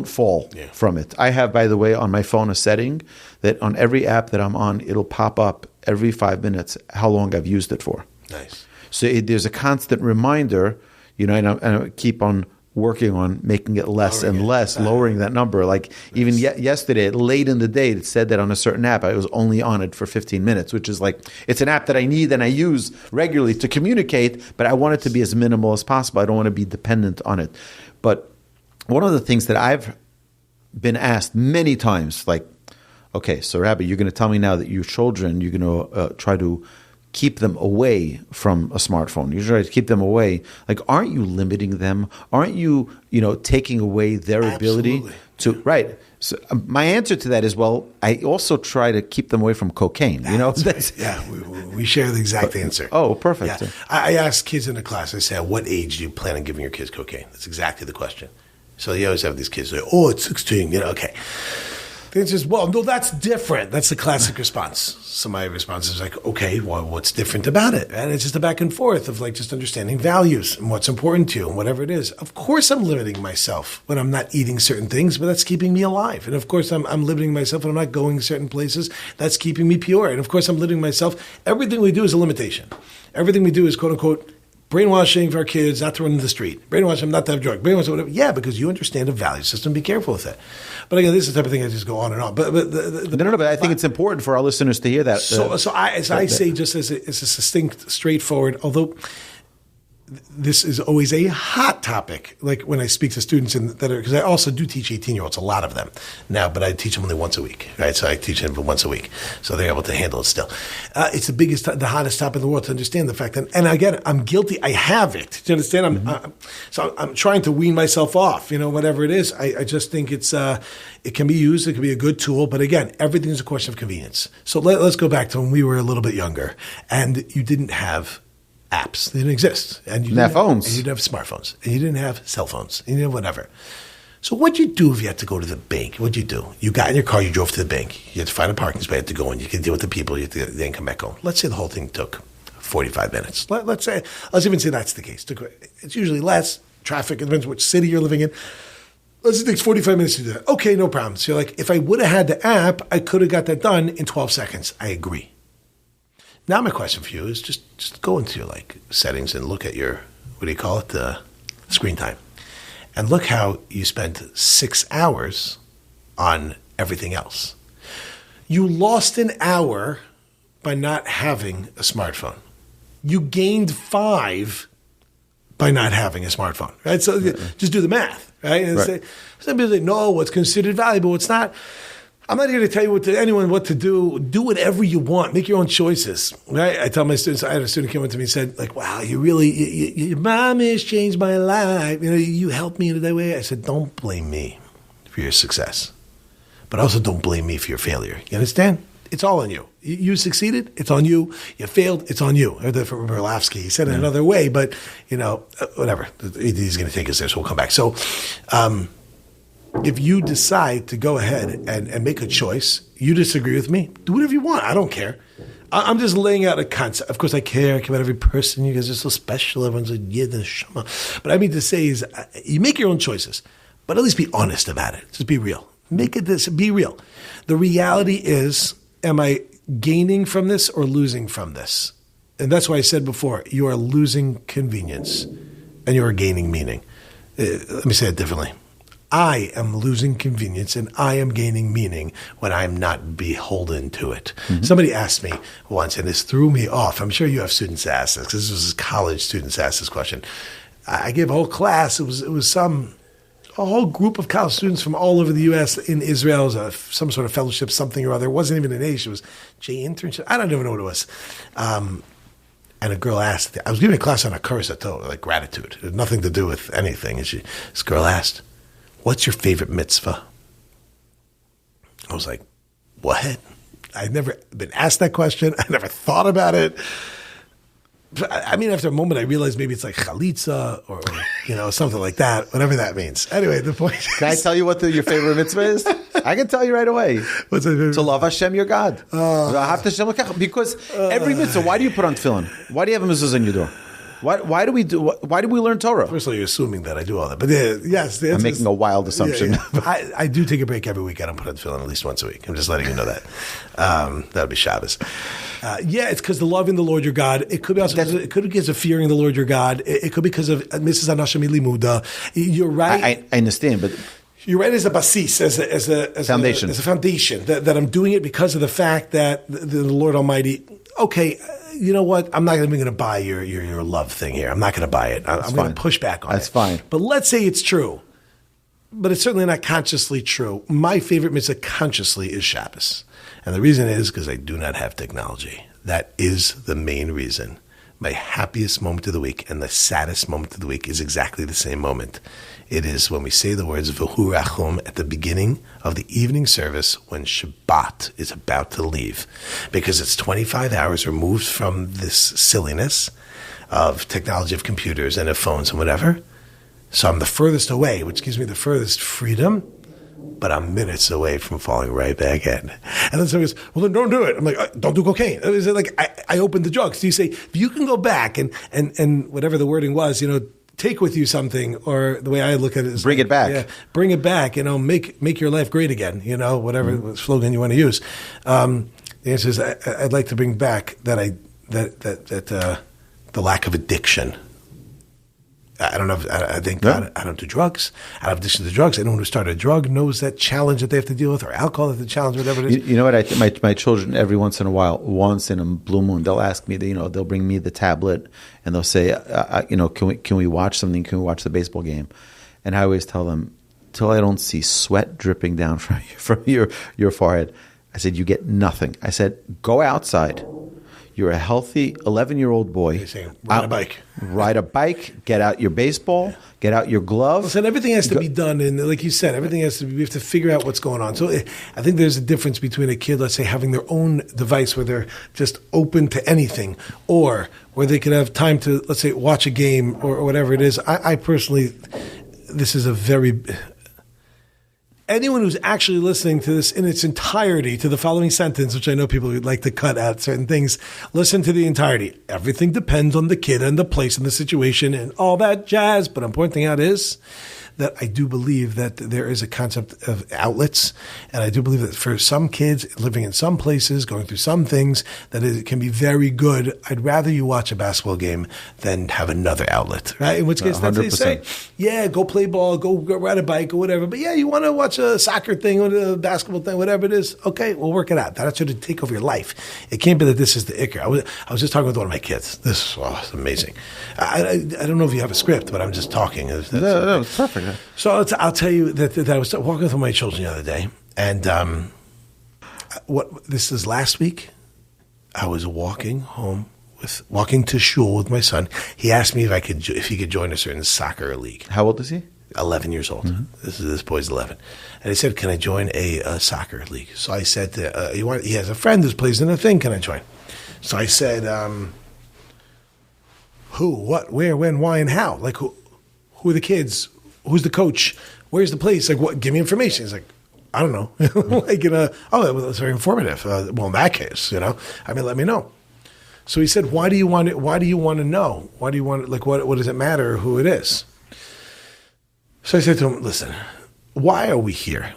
fall from it. I have, by the way, on my phone a setting that on every app that I'm on, it'll pop up every 5 minutes how long I've used it for. Nice. So there's a constant reminder, and I keep on working on making it less and less, lowering that number. Like even yesterday, late in the day, it said that on a certain app, I was only on it for 15 minutes, which is it's an app that I need and I use regularly to communicate, but I want it to be as minimal as possible. I don't want to be dependent on it. But one of the things that I've been asked many times, okay, so Rabbi, you're going to tell me now that your children, you're going to try to keep them away from a smartphone. You try to keep them away. Aren't you limiting them? Aren't you, taking away their ability to, right. So my answer to that is, well, I also try to keep them away from cocaine. That's right. Yeah, we share the exact answer. Oh, perfect. Yeah. I ask kids in the class, I say, at what age do you plan on giving your kids cocaine? That's exactly the question. So you always have these kids say, it's 16, okay. The answer is, well, no, that's different. That's the classic response. So my response is okay, well, what's different about it? And it's just a back and forth of just understanding values and what's important to you and whatever it is. Of course I'm limiting myself when I'm not eating certain things, but that's keeping me alive. And of course I'm limiting myself when I'm not going certain places. That's keeping me pure. And of course I'm limiting myself. Everything we do is a limitation. Everything we do is, quote unquote, brainwashing for our kids not to run in the street. Brainwash them not to have drugs. Brainwash them whatever. Yeah, because you understand a value system. Be careful with that. But again, this is the type of thing I just go on and on. But I think it's important for our listeners to hear that. I say just as a succinct, straightforward, although this is always a hot topic. When I speak to students because I also do teach 18-year-olds, a lot of them now, but I teach them only once a week, right? So I teach them once a week, so they're able to handle it still. It's the hottest topic in the world to understand the fact that, and again, I'm guilty. I have it. Do you understand? I'm trying to wean myself off. Whatever it is, I just think it can be used. It can be a good tool, but again, everything is a question of convenience. So let's go back to when we were a little bit younger, and you didn't have apps. They didn't exist. And you didn't have phones. And you didn't have smartphones. And you didn't have cell phones. And you didn't have whatever. So what'd you do if you had to go to the bank? What'd you do? You got in your car, you drove to the bank. You had to find a parking spot, you had to go in. You could deal with the people, you had to then come back home. Let's say the whole thing took 45 minutes. Let's even say that's the case. It's usually less traffic. It depends which city you're living in. Let's say it takes 45 minutes to do that. Okay, no problem. So you're like, if I would have had the app, I could have got that done in 12 seconds. I agree. Now my question for you is just go into your settings and look at your, the screen time. And look how you spent 6 hours on everything else. You lost an hour by not having a smartphone. You gained 5 by not having a smartphone, right? So just do the math, right? And say, some people say, no, what's considered valuable, what's not. I'm not here to tell you anyone what to do. Do whatever you want. Make your own choices, right? I tell my students, I had a student came up to me and said, wow, your mom has changed my life. You helped me in that way. I said, don't blame me for your success, but also don't blame me for your failure. You understand? It's all on you. You succeeded, it's on you. You failed, it's on you. I heard that from Berlavsky. He said it another way, but, whatever. He's going to take us there, so we'll come back. So if you decide to go ahead and make a choice, you disagree with me, do whatever you want. I don't care. I'm just laying out a concept. Of course, I care about every person. You guys are so special. Everyone's like, yeah, the shama. But I mean to say is you make your own choices, but at least be honest about it. Just be real. Be real. The reality is, am I gaining from this or losing from this? And that's why I said before, you are losing convenience and you are gaining meaning. Let me say it differently. I am losing convenience and I am gaining meaning when I'm not beholden to it. Mm-hmm. Somebody asked me once, and this threw me off. I'm sure you have students ask this, because this was college students asked this question. I gave a whole class. It was a whole group of college students from all over the U.S. in Israel. It was some sort of fellowship, something or other. It wasn't even an Age. It was J internship. I don't even know what it was. And a girl asked, I was giving a class on a kursato, like gratitude. It had nothing to do with anything. And this girl asked, what's your favorite mitzvah? I was like, what? I'd never been asked that question. I never thought about it. I mean, after a moment, I realized maybe it's like chalitza or something like that, whatever that means. Anyway, the point is... Can I tell you what your favorite mitzvah is? I can tell you right away. What's that favorite? To love Hashem, your God. Because every mitzvah, why do you put on tefillin? Why do you have a mitzvah in your door? Why do we learn Torah? First of all, you're assuming that I do all that. But yes. I'm making a wild assumption. Yeah. I do take a break every week. I don't put on tefillin at least once a week. I'm just letting you know that. That'll be Shabbos. It's because the loving the Lord your God. It could be also because of fearing the Lord your God. It could be because of Mrs. Anashami Limuda. You're right. I understand, but you're right as a basis, as a foundation. As a foundation that I'm doing it because of the fact that the Lord Almighty. Okay, you know what? I'm not even going to buy your love thing here. I'm not going to buy it. I'm going to push back on it. That's fine. But let's say it's true. But it's certainly not consciously true. My favorite mitzvah consciously is Shabbos. And the reason is because I do not have technology. That is the main reason. My happiest moment of the week and the saddest moment of the week is exactly the same moment. It is when we say the words V'hu Rachum at the beginning of the evening service when Shabbat is about to leave. Because it's 25 hours removed from this silliness of technology of computers and of phones and whatever. So I'm the furthest away, which gives me the furthest freedom, but I'm minutes away from falling right back in. And then somebody goes, well, then don't do it. I'm like, don't do cocaine. It's like I opened the drugs. So you say, if you can go back and whatever the wording was, take with you something, or the way I look at it is bring it back. Yeah, bring it back. Make your life great again. Whatever slogan you want to use. The answer is I'd like to bring back that the lack of addiction. I don't know. I think I don't do drugs. I have addiction to drugs. Anyone who started a drug knows that challenge that they have to deal with, or alcohol that the challenge, whatever it is. You know what? My children, every once in a while, once in a blue moon, they'll ask me. They'll bring me the tablet and they'll say, can we watch something? Can we watch the baseball game? And I always tell them, till I don't see sweat dripping down from your forehead, I said, you get nothing. I said, go outside. You're a healthy 11-year-old boy. You're saying, ride a bike. Ride a bike. Get out your baseball. Get out your glove. Listen, everything has to be done, and like you said, everything has to be. We have to figure out what's going on. So I think there's a difference between a kid, let's say, having their own device where they're just open to anything, or where they could have time to, let's say, watch a game or whatever it is. I personally, this is a very. anyone who's actually listening to this in its entirety, to the following sentence, which I know people would like to cut out certain things, listen to the entirety. Everything depends on the kid and the place and the situation and all that jazz. But I'm pointing out is that I do believe that there is a concept of outlets. And I do believe that for some kids living in some places, going through some things, that it can be very good. I'd rather you watch a basketball game than have another outlet, right? In which case, that's what you say. Yeah, go play ball, go ride a bike or whatever. But yeah, you want to watch a soccer thing or a basketball thing, whatever it is. Okay, we'll work it out. That should take over your life. It can't be that this is the ikker. I was just talking with one of my kids. This is amazing. I don't know if you have a script, but I'm just talking. No, it's perfect. So I'll tell you that I was walking with my children the other day, and this is last week. I was walking to shul with my son. He asked me if he could join us in a soccer league. How old is he? 11 years old. Mm-hmm. This boy's 11, and he said, "Can I join a soccer league?" So I said, "He has a friend who plays in a thing. Can I join?" So I said, "Who? What? Where? When? Why? And how? Like who are the kids?" Who's the coach? Where's the place? Like, what? Give me information. He's like, I don't know. That's very informative. Well, in that case, let me know. So he said, why do you want it? Why do you want to know? Why do you want it? Like, what does it matter who it is? So I said to him, listen, why are we here?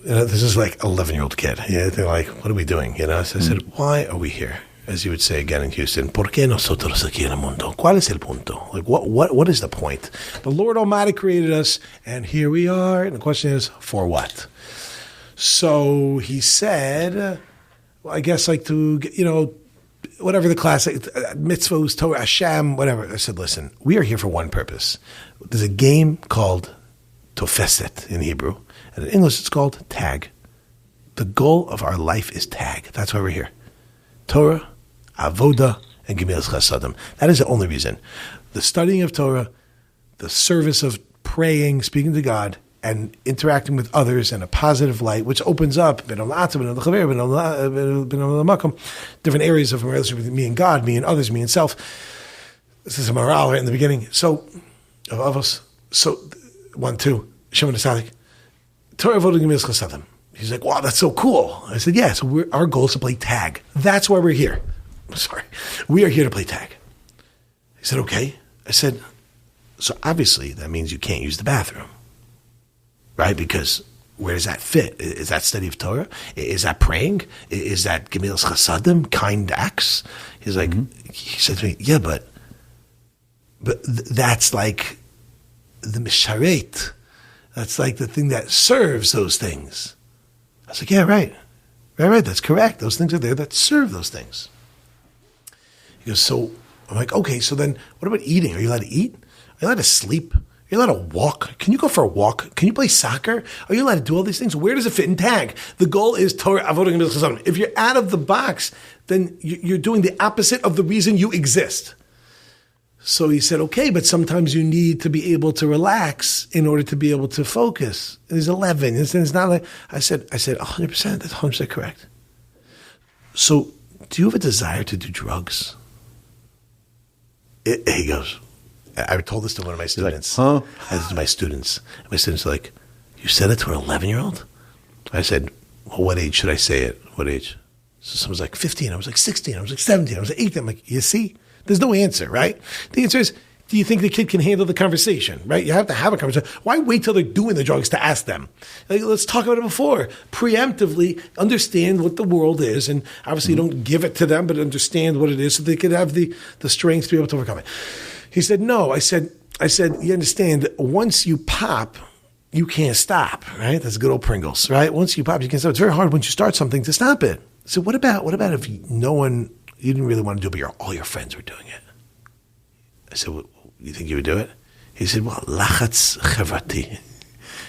This is like 11-year-old kid. Yeah, they're like, what are we doing? So I said, why are we here? As you would say again in Houston, ¿Por qué nosotros aquí en el mundo? ¿Cuál es el punto? Like, what is the point? The Lord Almighty created us, and here we are. And the question is, for what? So he said, well, I guess like to, whatever the classic, mitzvahs, Torah, Hashem, whatever. I said, listen, we are here for one purpose. There's a game called Tofeset in Hebrew, and in English it's called tag. The goal of our life is tag. That's why we're here. Torah, Avoda, and Gemilas Chasadim. That is the only reason. The studying of Torah, the service of praying, speaking to God, and interacting with others in a positive light, which opens up different areas of a relationship with me and God, me and others, me and self. This is a morale right in the beginning. So, of us. So, 1, 2, Shimon Asadik. Torah, Avoda, Gemilas Chasadim. He's like, wow, that's so cool. I said, yeah, so our goal is to play tag. That's why we're here. Sorry. We are here to play tag. He said, okay. I said, so obviously that means you can't use the bathroom, right? Because where does that fit? Is that study of Torah? Is that praying? Is that Gemilas Chasadim, kind acts? He's like, He said to me, yeah, but that's like the misharet. That's like the thing that serves those things. I was like, yeah, right. Right, that's correct. Those things are there that serve those things. He goes, so I'm like, okay, so then what about eating? Are you allowed to eat? Are you allowed to sleep? Are you allowed to walk? Can you go for a walk? Can you play soccer? Are you allowed to do all these things? Where does it fit in tag? The goal is Torah, Avodah, Gemilas Chasadim. If you're out of the box, then you're doing the opposite of the reason you exist. So he said, okay, but sometimes you need to be able to relax in order to be able to focus. And he's 11. It's not like, I said, 100%, that's 100% correct. So do you have a desire to do drugs? He goes, I told this to one of my students. Like, huh? I said to my students. My students are like, you said it to an 11-year-old? I said, well, what age should I say it? What age? So someone's like 15. I was like 16. I was like 17. I was like 18. I'm like, you see? There's no answer, right? The answer is, do you think the kid can handle the conversation, right? You have to have a conversation. Why wait till they're doing the drugs to ask them? Like, let's talk about it before. Preemptively understand what the world is, and obviously you don't give it to them, but understand what it is so they could have the strength to be able to overcome it. He said, no. I said, you understand, once you pop, you can't stop, right? That's good old Pringles, right? Once you pop, you can't stop. It's very hard once you start something to stop it. So what about if you didn't really want to do it, but all your friends were doing it? I said, well, you think you would do it? He said, well, lachatz chevrati. I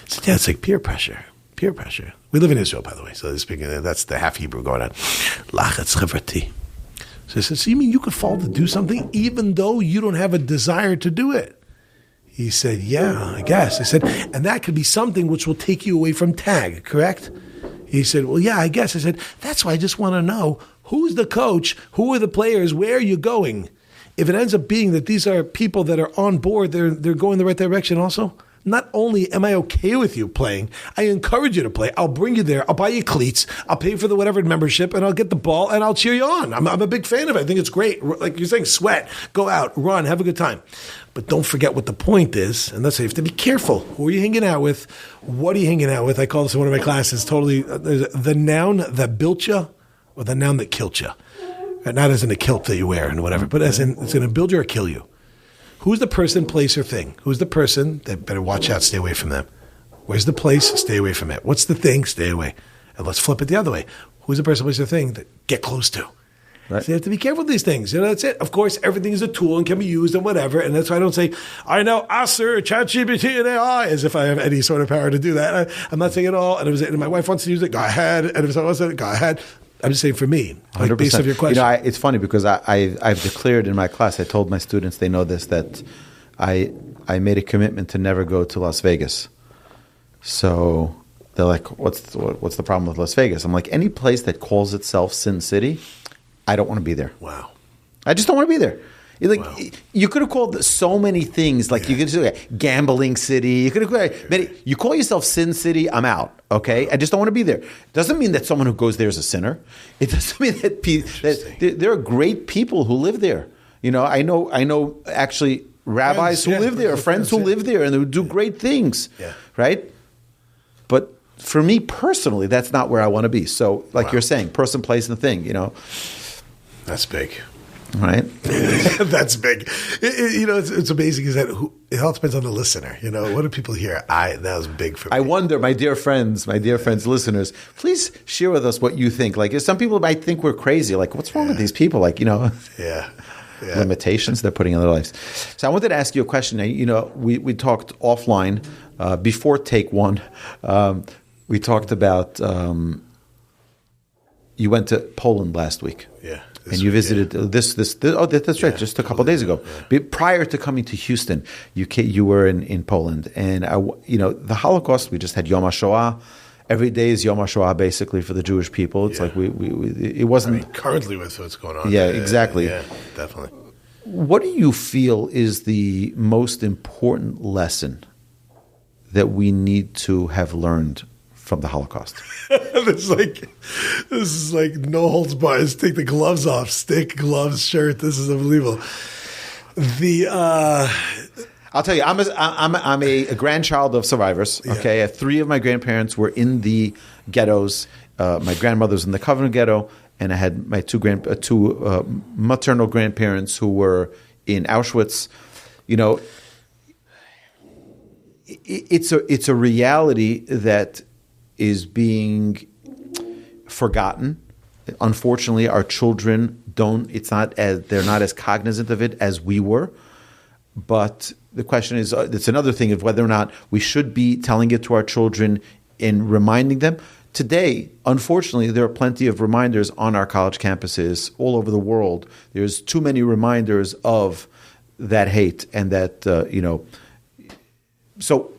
said, yeah, it's like peer pressure. Peer pressure. We live in Israel, by the way, so that's the half Hebrew going on. Lachatz chevrati. So I said, so you mean you could fall to do something even though you don't have a desire to do it? He said, yeah, I guess. I said, and that could be something which will take you away from tag, correct? He said, well, yeah, I guess. I said, that's why I just want to know, who's the coach? Who are the players? Where are you going? If it ends up being that these are people that are on board, they're going the right direction also, Not only am I okay with you playing, I encourage you to play. I'll bring you there. I'll buy you cleats. I'll pay for the whatever membership, and I'll get the ball, and I'll cheer you on. I'm a big fan of it. I think it's great. Like you're saying, sweat, go out, run, have a good time. But don't forget what the point is, and that's why you have to be careful. Who are you hanging out with? What are you hanging out with? I call this in one of my classes totally the noun that built you or the noun that killed you. Not as in a kilt that you wear and whatever, but as in it's going to build you or kill you. Who's the person, place, or thing? Who's the person that better watch out, stay away from them? Where's the place? Stay away from it. What's the thing? Stay away. And let's flip it the other way. Who's the person, place, or thing that get close to? Right. So you have to be careful with these things. That's it. Of course, everything is a tool and can be used and whatever. And that's why I don't say, I know Aser, ChatGPT, and AI, as if I have any sort of power to do that. I'm not saying it all. And my wife wants to use it, go ahead. And if someone else said it, go ahead. I'm just saying for me, like based on your question. It's funny because I've declared in my class, I told my students, they know this, that I made a commitment to never go to Las Vegas. So they're like, what's the problem with Las Vegas? I'm like, any place that calls itself Sin City, I don't want to be there. Wow. I just don't want to be there. Wow. You could have called so many things. Like you could say gambling city. You could have called you call yourself Sin City. I'm out. Okay, I just don't want to be there. Doesn't mean that someone who goes there is a sinner. It doesn't mean that there are great people who live there. I know actually rabbis who live there, friends who live there, and they do great things. Yeah. Right. But for me personally, that's not where I want to be. So, like you're saying, person, place, and thing. That's big. Right, that's big. It's amazing. Is that it all depends on the listener. What do people hear? That was big for me. I wonder, my dear friends, listeners, please share with us what you think. Like, some people might think we're crazy. Like, what's wrong with these people? Like, limitations they're putting in their lives. So, I wanted to ask you a question. We talked offline before take one. We talked about you went to Poland last week. Yeah. And you visited this. That's right. Just a couple of days ago. Yeah. Prior to coming to Houston, you were in Poland, and the Holocaust. We just had Yom HaShoah. Every day is Yom HaShoah, basically, for the Jewish people. It's like it wasn't currently with what's going on. Yeah, exactly. Yeah, definitely. What do you feel is the most important lesson that we need to have learned from the Holocaust? This is like no holds barred. Take the gloves off. Stick, gloves, shirt. This is unbelievable. I'll tell you, I'm a grandchild of survivors. Okay, Yeah. 3 of my grandparents were in the ghettos. My grandmother was in the Covenant ghetto, and I had my two maternal grandparents who were in Auschwitz. It's a reality that is being forgotten. Unfortunately, our children they're not as cognizant of it as we were. But the question is, it's another thing of whether or not we should be telling it to our children and reminding them. Today, unfortunately, there are plenty of reminders on our college campuses all over the world. There's too many reminders of that hate and that, so.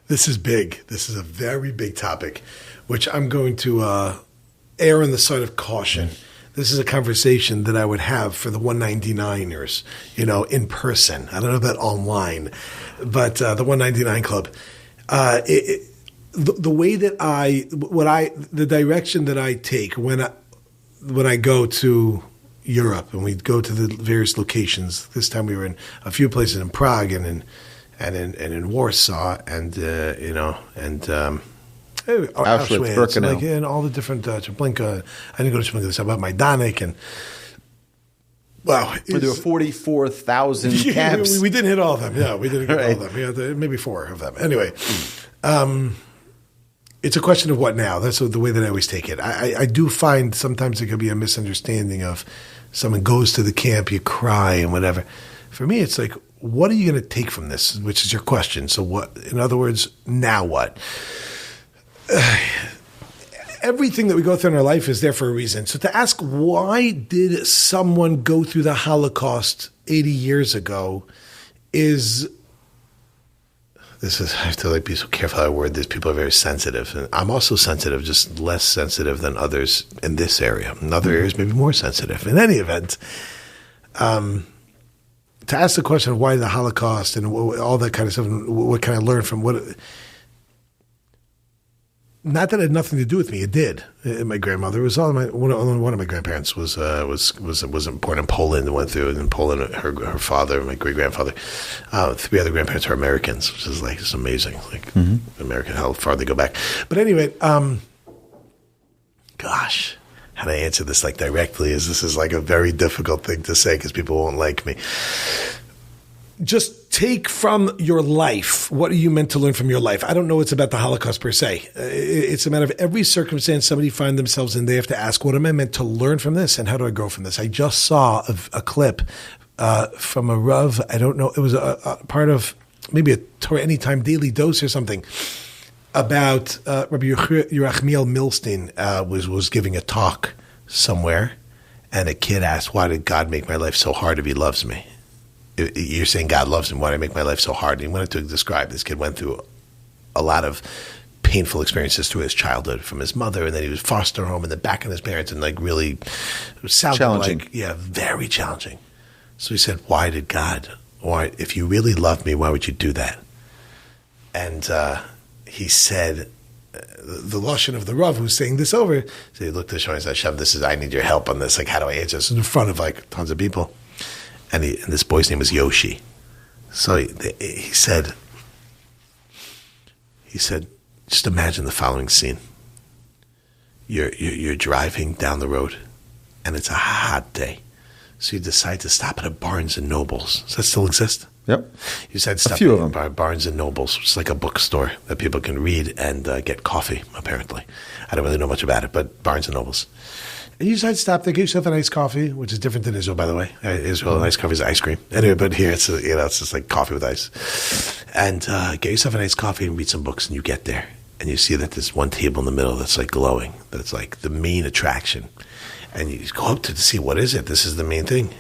This is big. This is a very big topic, which I'm going to err on the side of caution. This is a conversation that I would have for the 199ers, in person. I don't know about online, but the 199 Club. The way that the direction that I take when I go to Europe and we go to the various locations. This time we were in a few places in Prague and in Warsaw and Auschwitz, Birkenau, and all the different Treblinka. I didn't go to Treblinka. About Majdanek and wow, there were 44,000 camps. We didn't hit all of them. Yeah, we didn't hit all of them. We had maybe 4 of them. Anyway, it's a question of what now. That's the way that I always take it. I do find sometimes it could be a misunderstanding of someone goes to the camp, you cry and whatever. For me, it's like, what are you going to take from this? Which is your question. So what? In other words, now what? Everything that we go through in our life is there for a reason. So to ask why did someone go through the Holocaust 80 years ago I have to be so careful how I word this. People are very sensitive. And I'm also sensitive, just less sensitive than others in this area. In other areas, maybe more sensitive. In any event, to ask the question of why the Holocaust and all that kind of stuff, and what can I learn from what? Not that it had nothing to do with me. It did. My grandmother was one of my grandparents was born in Poland and went through. And in Poland, her father, my great grandfather, 3 other grandparents are Americans, which is like it's amazing. Like American, how far they go back. But anyway, gosh, how do I answer this like directly? This is like a very difficult thing to say because people won't like me. Just take from your life. What are you meant to learn from your life? I don't know it's about the Holocaust per se. It's a matter of every circumstance somebody finds themselves in. They have to ask, what am I meant to learn from this? And how do I grow from this? I just saw a clip from a Rav. I don't know. It was a part of maybe a Torah Anytime Daily Dose or something about Rabbi Yerachmiel Milstein was giving a talk somewhere. And a kid asked, why did God make my life so hard if he loves me? You're saying God loves him. Why did I make my life so hard? And he wanted to describe this kid went through a lot of painful experiences through his childhood from his mother, and then he was foster home and then back in his parents, and like really challenging. Very challenging. So he said, why did God? Why, if you really loved me, why would you do that? And he said, the lashon of the Rav who's saying this over, so he looked at Shon and said, Hashem, I need your help on this. Like, how do I answer this in front of like tons of people? And this boy's name was Yoshi. So he said, just imagine the following scene. You're driving down the road, and it's a hot day. So you decide to stop at a Barnes and Nobles. Does that still exist? Yep. You decide to stop at Barnes and Nobles, which is like a bookstore that people can read and get coffee, apparently. I don't really know much about it, but Barnes and Nobles. And you decide to stop there, get yourself an iced coffee, which is different than Israel, by the way. Israel, iced coffee is ice cream. Anyway, but here it's just like coffee with ice. And get yourself an iced coffee and read some books, and you get there. And you see that there's one table in the middle that's like glowing. That's like the main attraction. And you go up to see, what is it? This is the main thing.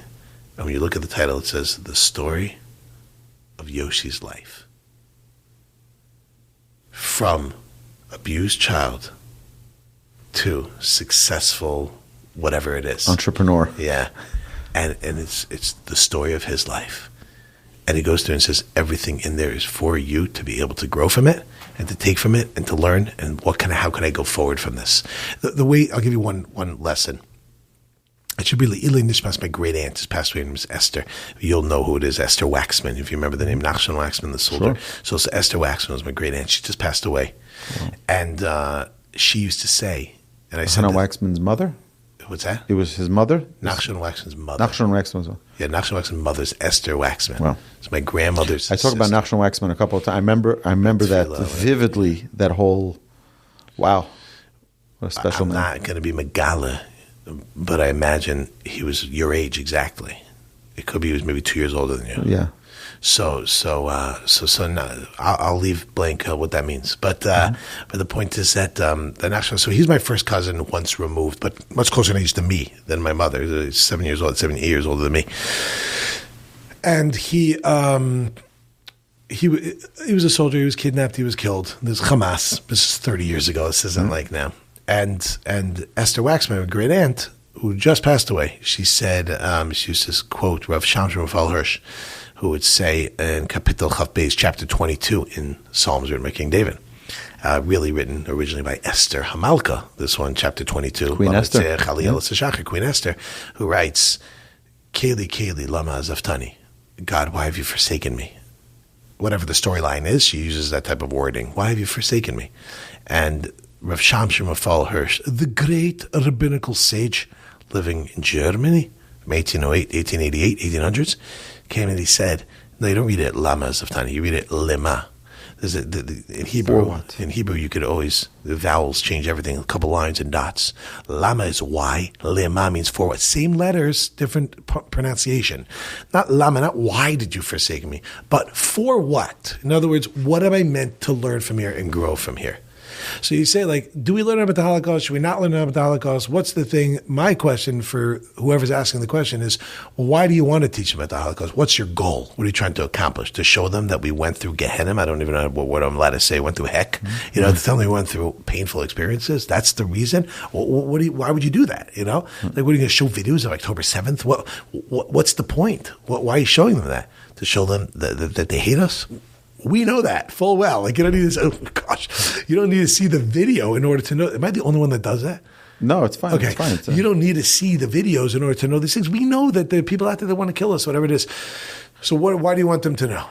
And when you look at the title, it says, The Story of Yoshi's Life. From abused child to successful whatever it is. Entrepreneur. Yeah. And it's the story of his life. And he goes through and says, everything in there is for you to be able to grow from it and to take from it and to learn. And how can I go forward from this? The way, I'll give you one lesson. It should be Eli Nishmas, my great aunt, has passed away. Her name is Esther. You'll know who it is, Esther Waxman, if you remember the name, Nachshon Waxman, the soldier. Sure. So Esther Waxman was my great aunt. She just passed away. Oh. And she used to say, and I said, Hannah Waxman's mother? What's that? It was his mother? Nachshon Waxman's mother. Nachshon Waxman's mother. Yeah, Nachshon Waxman's mother's Esther Waxman. Wow. It's my grandmother's I talked about Nachshon Waxman a couple of times. I remember that vividly, that whole, wow. What a special I'm not going to be Megala, but I imagine he was your age exactly. It could be he was maybe 2 years older than you. Yeah. So no, I'll leave blank what that means. But the point is that so he's my first cousin once removed, but much closer in age to me than my mother. He's 7 years old, 7 years older than me. And he was a soldier. He was kidnapped. He was killed. This is Hamas. This is 30 years ago. This isn't like now. And Esther Waxman, my great aunt, who just passed away, she said, she used to quote Rav Shamshon Raphael Hirsch, who would say in Kapitel Chav Beis, chapter 22 in Psalms written by King David, really written originally by Esther Hamalka, this one, chapter 22. Queen Esther. Queen Esther, who writes, Keli, Keli, lama azaftani. God, why have you forsaken me? Whatever the storyline is, she uses that type of wording. Why have you forsaken me? And Rav Shamshon Raphael Hirsch, the great rabbinical sage living in Germany from 1808, 1888, 1800s, came and he said, no, you don't read it lama zaftani, you read it lema. In Hebrew, you could always, the vowels change everything, a couple lines and dots. Lama is why, lema means for what. Same letters, different pronunciation. Not lama, not why did you forsake me, but for what? In other words, what am I meant to learn from here and grow from here? So you say, like, do we learn about the Holocaust? Should we not learn about the Holocaust? What's the thing? My question for whoever's asking the question is, well, why do you want to teach them about the Holocaust? What's your goal? What are you trying to accomplish? To show them that we went through Gehenna? I don't even know what I'm allowed to say. Went through heck? To tell them we went through painful experiences? That's the reason? Why would you do that? Like, what are you going to show videos of October 7th? What's the point? Why are you showing them that? To show them that they hate us? We know that full well. Like, you don't need to. Oh gosh, you don't need to see the video in order to know. Am I the only one that does that? No, it's fine. Okay, it's fine. You don't need to see the videos in order to know these things. We know that there are people out there that want to kill us, whatever it is. So, why do you want them to know?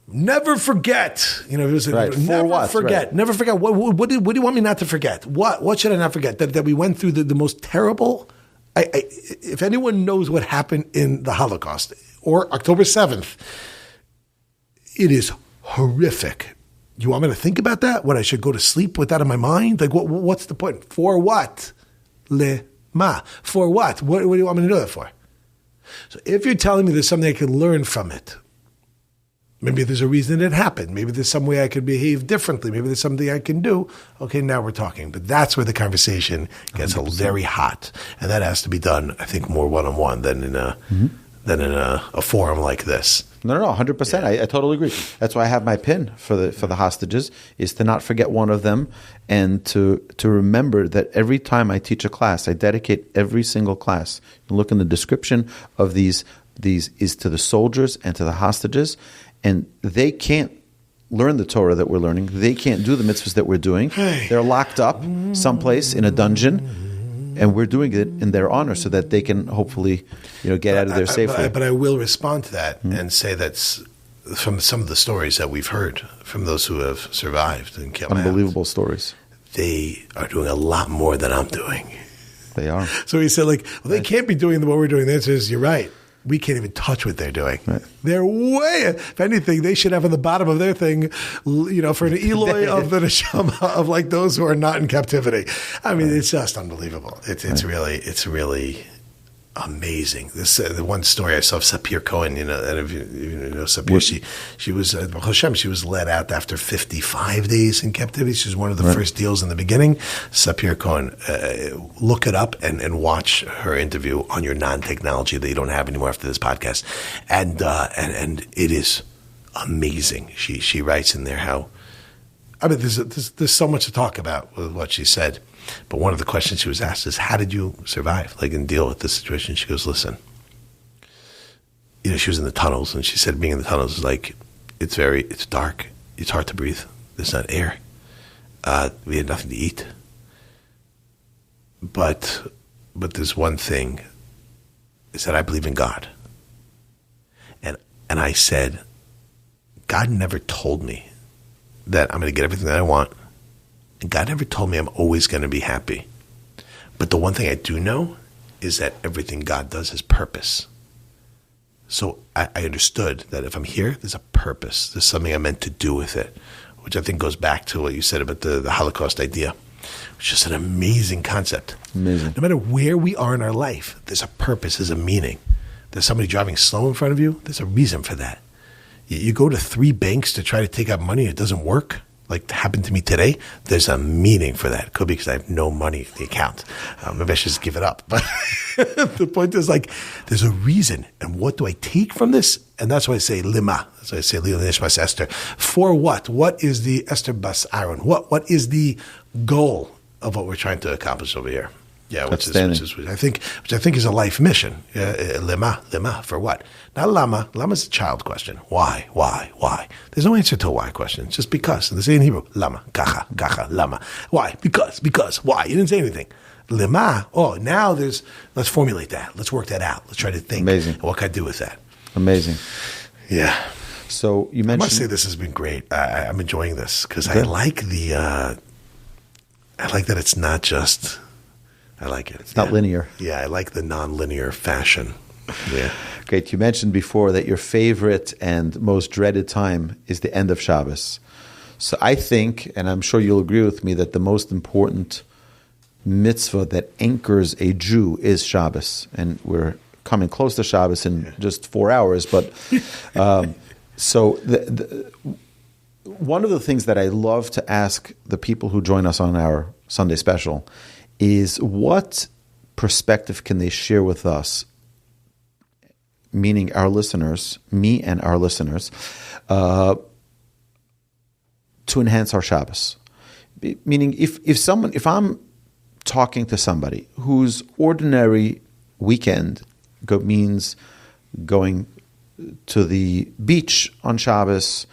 Never forget. It was right. Never forget. Right. Never forget. What do you want me not to forget? What should I not forget? That we went through the most terrible. If anyone knows what happened in the Holocaust or October 7th, it is horrific. You want me to think about that? What, I should go to sleep with that in my mind? Like, what's the point? For what? Le ma. For what? What do you want me to do that for? So if you're telling me there's something I can learn from it, maybe there's a reason it happened. Maybe there's some way I could behave differently. Maybe there's something I can do. Okay, now we're talking. But that's where the conversation gets 100%. Very hot. And that has to be done, I think, more one-on-one than in a forum like this. No, 100%. Yeah. I totally agree. That's why I have my pin for the hostages, is to not forget one of them, and to remember that every time I teach a class, I dedicate every single class. You look in the description of these is to the soldiers and to the hostages, and they can't learn the Torah that we're learning. They can't do the mitzvahs that we're doing. They're locked up someplace in a dungeon. And we're doing it in their honor so that they can hopefully, get out of there safely. But I will respond to that and say that's from some of the stories that we've heard from those who have survived and killed. Unbelievable stories. They are doing a lot more than I'm doing. They are. So he said, they can't be doing what we're doing. The answer is, you're right. We can't even touch what they're doing. Right. They're if anything, they should have on the bottom of their thing, for an Eloi of the neshama of like those who are not in captivity. I mean, It's just unbelievable. It's really amazing. This the one story I saw of Sapir Cohen, and if you know Sapir, she was Hashem. She was let out after 55 days in captivity. She was one of the first deals in the beginning. Sapir Cohen, look it up and watch her interview on your non-technology that you don't have anymore after this podcast, and it is amazing. She writes in there how. I mean, there's so much to talk about with what she said. But one of the questions she was asked is, how did you survive, and deal with this situation? She goes, listen, she was in the tunnels, and she said being in the tunnels is like, it's dark, it's hard to breathe, there's not air, we had nothing to eat. But there's one thing, is that I believe in God. And I said, God never told me that I'm going to get everything that I want. And God never told me I'm always going to be happy. But the one thing I do know is that everything God does has purpose. So I understood that if I'm here, there's a purpose. There's something I'm meant to do with it, which I think goes back to what you said about the Holocaust idea, which is an amazing concept. Amazing. No matter where we are in our life, there's a purpose, there's a meaning. There's somebody driving slow in front of you, there's a reason for that. You go to 3 banks to try to take out money, it doesn't work. Like happened to me today, there's a meaning for that. It could be because I have no money in the account. Maybe I should just give it up. But the point is, there's a reason. And what do I take from this? And that's why I say lima. That's why I say Lila Nishmas Esther. For what? What is the Esther Bas Aaron? What is the goal of what we're trying to accomplish over here? Yeah, which I think is a life mission. Lima, for what? Not lama. Lama's a child question. Why? There's no answer to a why question. It's just because. And they say in Hebrew, lama, kacha, lama. Why? Because. Why? You didn't say anything. Lima. Now let's formulate that. Let's work that out. Let's try to think. Amazing. What can I do with that? Amazing. Yeah. So you mentioned. I must say this has been great. I'm enjoying this because I like I like that it's not just. I like it. It's not linear. Yeah, I like the non-linear fashion. Yeah. Great. You mentioned before that your favorite and most dreaded time is the end of Shabbos. So I think, and I'm sure you'll agree with me, that the most important mitzvah that anchors a Jew is Shabbos. And we're coming close to Shabbos in just 4 hours. But so one of the things that I love to ask the people who join us on our Sunday special is what perspective can they share with us, meaning our listeners, me and our listeners, to enhance our Shabbos. Meaning if I'm talking to somebody whose ordinary weekend means going to the beach on Shabbos,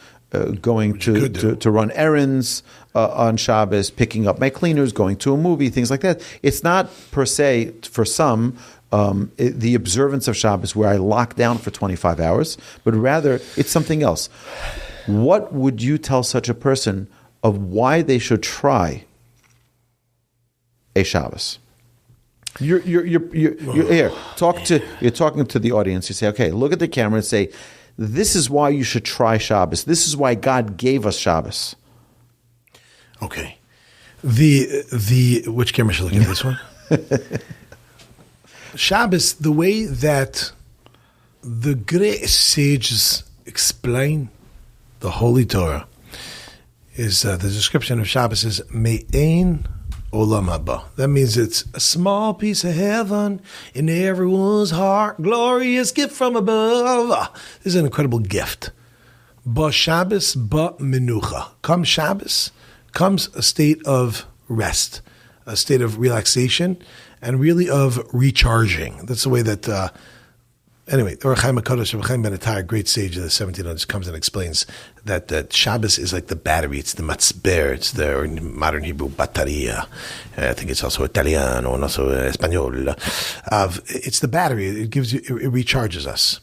going to run errands on Shabbos, picking up my cleaners, going to a movie, things like that. It's not per se, for some, the observance of Shabbos where I lock down for 25 hours, but rather it's something else. What would you tell such a person of why they should try a Shabbos? You're here. You're talking to the audience. You say, okay, look at the camera and say, this is why you should try Shabbos. This is why God gave us Shabbos. Okay. Which camera should I look at? This one? Shabbos, the way that the great sages explain the Holy Torah is the description of Shabbos is Me'ein Olam Haba. That means it's a small piece of heaven in everyone's heart. Glorious gift from above. This is an incredible gift. Ba Shabbos, ba menucha. Comes Shabbos, comes a state of rest, a state of relaxation, and really of recharging. That's the way that... Anyway, the Ohr HaChaim HaKadosh, Rav Chaim Ben Attar, great sage of the 1700s, comes and explains that Shabbos is like the battery. It's the matzber. It's the, or in modern Hebrew, bateria. I think it's also Italiano and also Espanol. It's the battery. It gives you, it recharges us.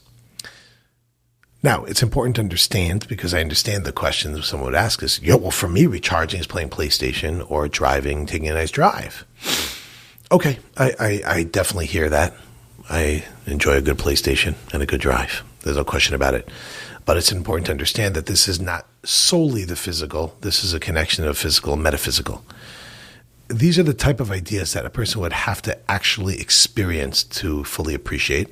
Now, it's important to understand, because I understand the questions someone would ask is, well, for me, recharging is playing PlayStation or driving, taking a nice drive. Okay, I definitely hear that. I enjoy a good PlayStation and a good drive. There's no question about it. But it's important to understand that this is not solely the physical. This is a connection of physical and metaphysical. These are the type of ideas that a person would have to actually experience to fully appreciate.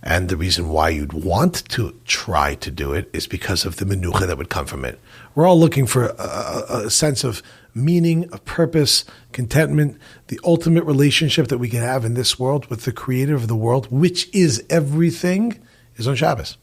And the reason why you'd want to try to do it is because of the menucha that would come from it. We're all looking for a sense of meaning, of purpose, contentment, the ultimate relationship that we can have in this world with the creator of the world, which is everything, is on Shabbos.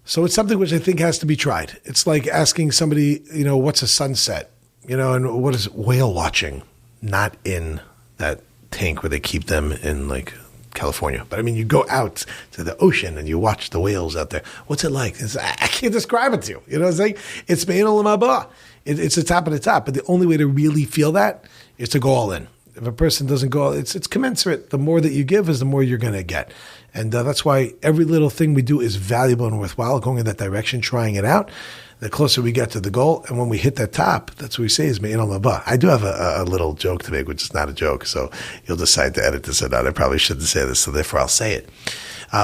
So it's something which I think has to be tried. It's like asking somebody, what's a sunset? And what is whale watching? Not in that tank where they keep them in like California. But I mean, you go out to the ocean and you watch the whales out there. What's it like? I can't describe it to you. It's like, it's Me'ein Olam Haba. It's the top of the top. But the only way to really feel that is to go all in. If a person doesn't go, it's commensurate. The more that you give is the more you're going to get. And that's why every little thing we do is valuable and worthwhile, going in that direction, trying it out. The closer we get to the goal, and when we hit that top, that's what we say is Me'ein Olam Haba. I do have a little joke to make, which is not a joke, so you'll decide to edit this or not. I probably shouldn't say this, so therefore I'll say it.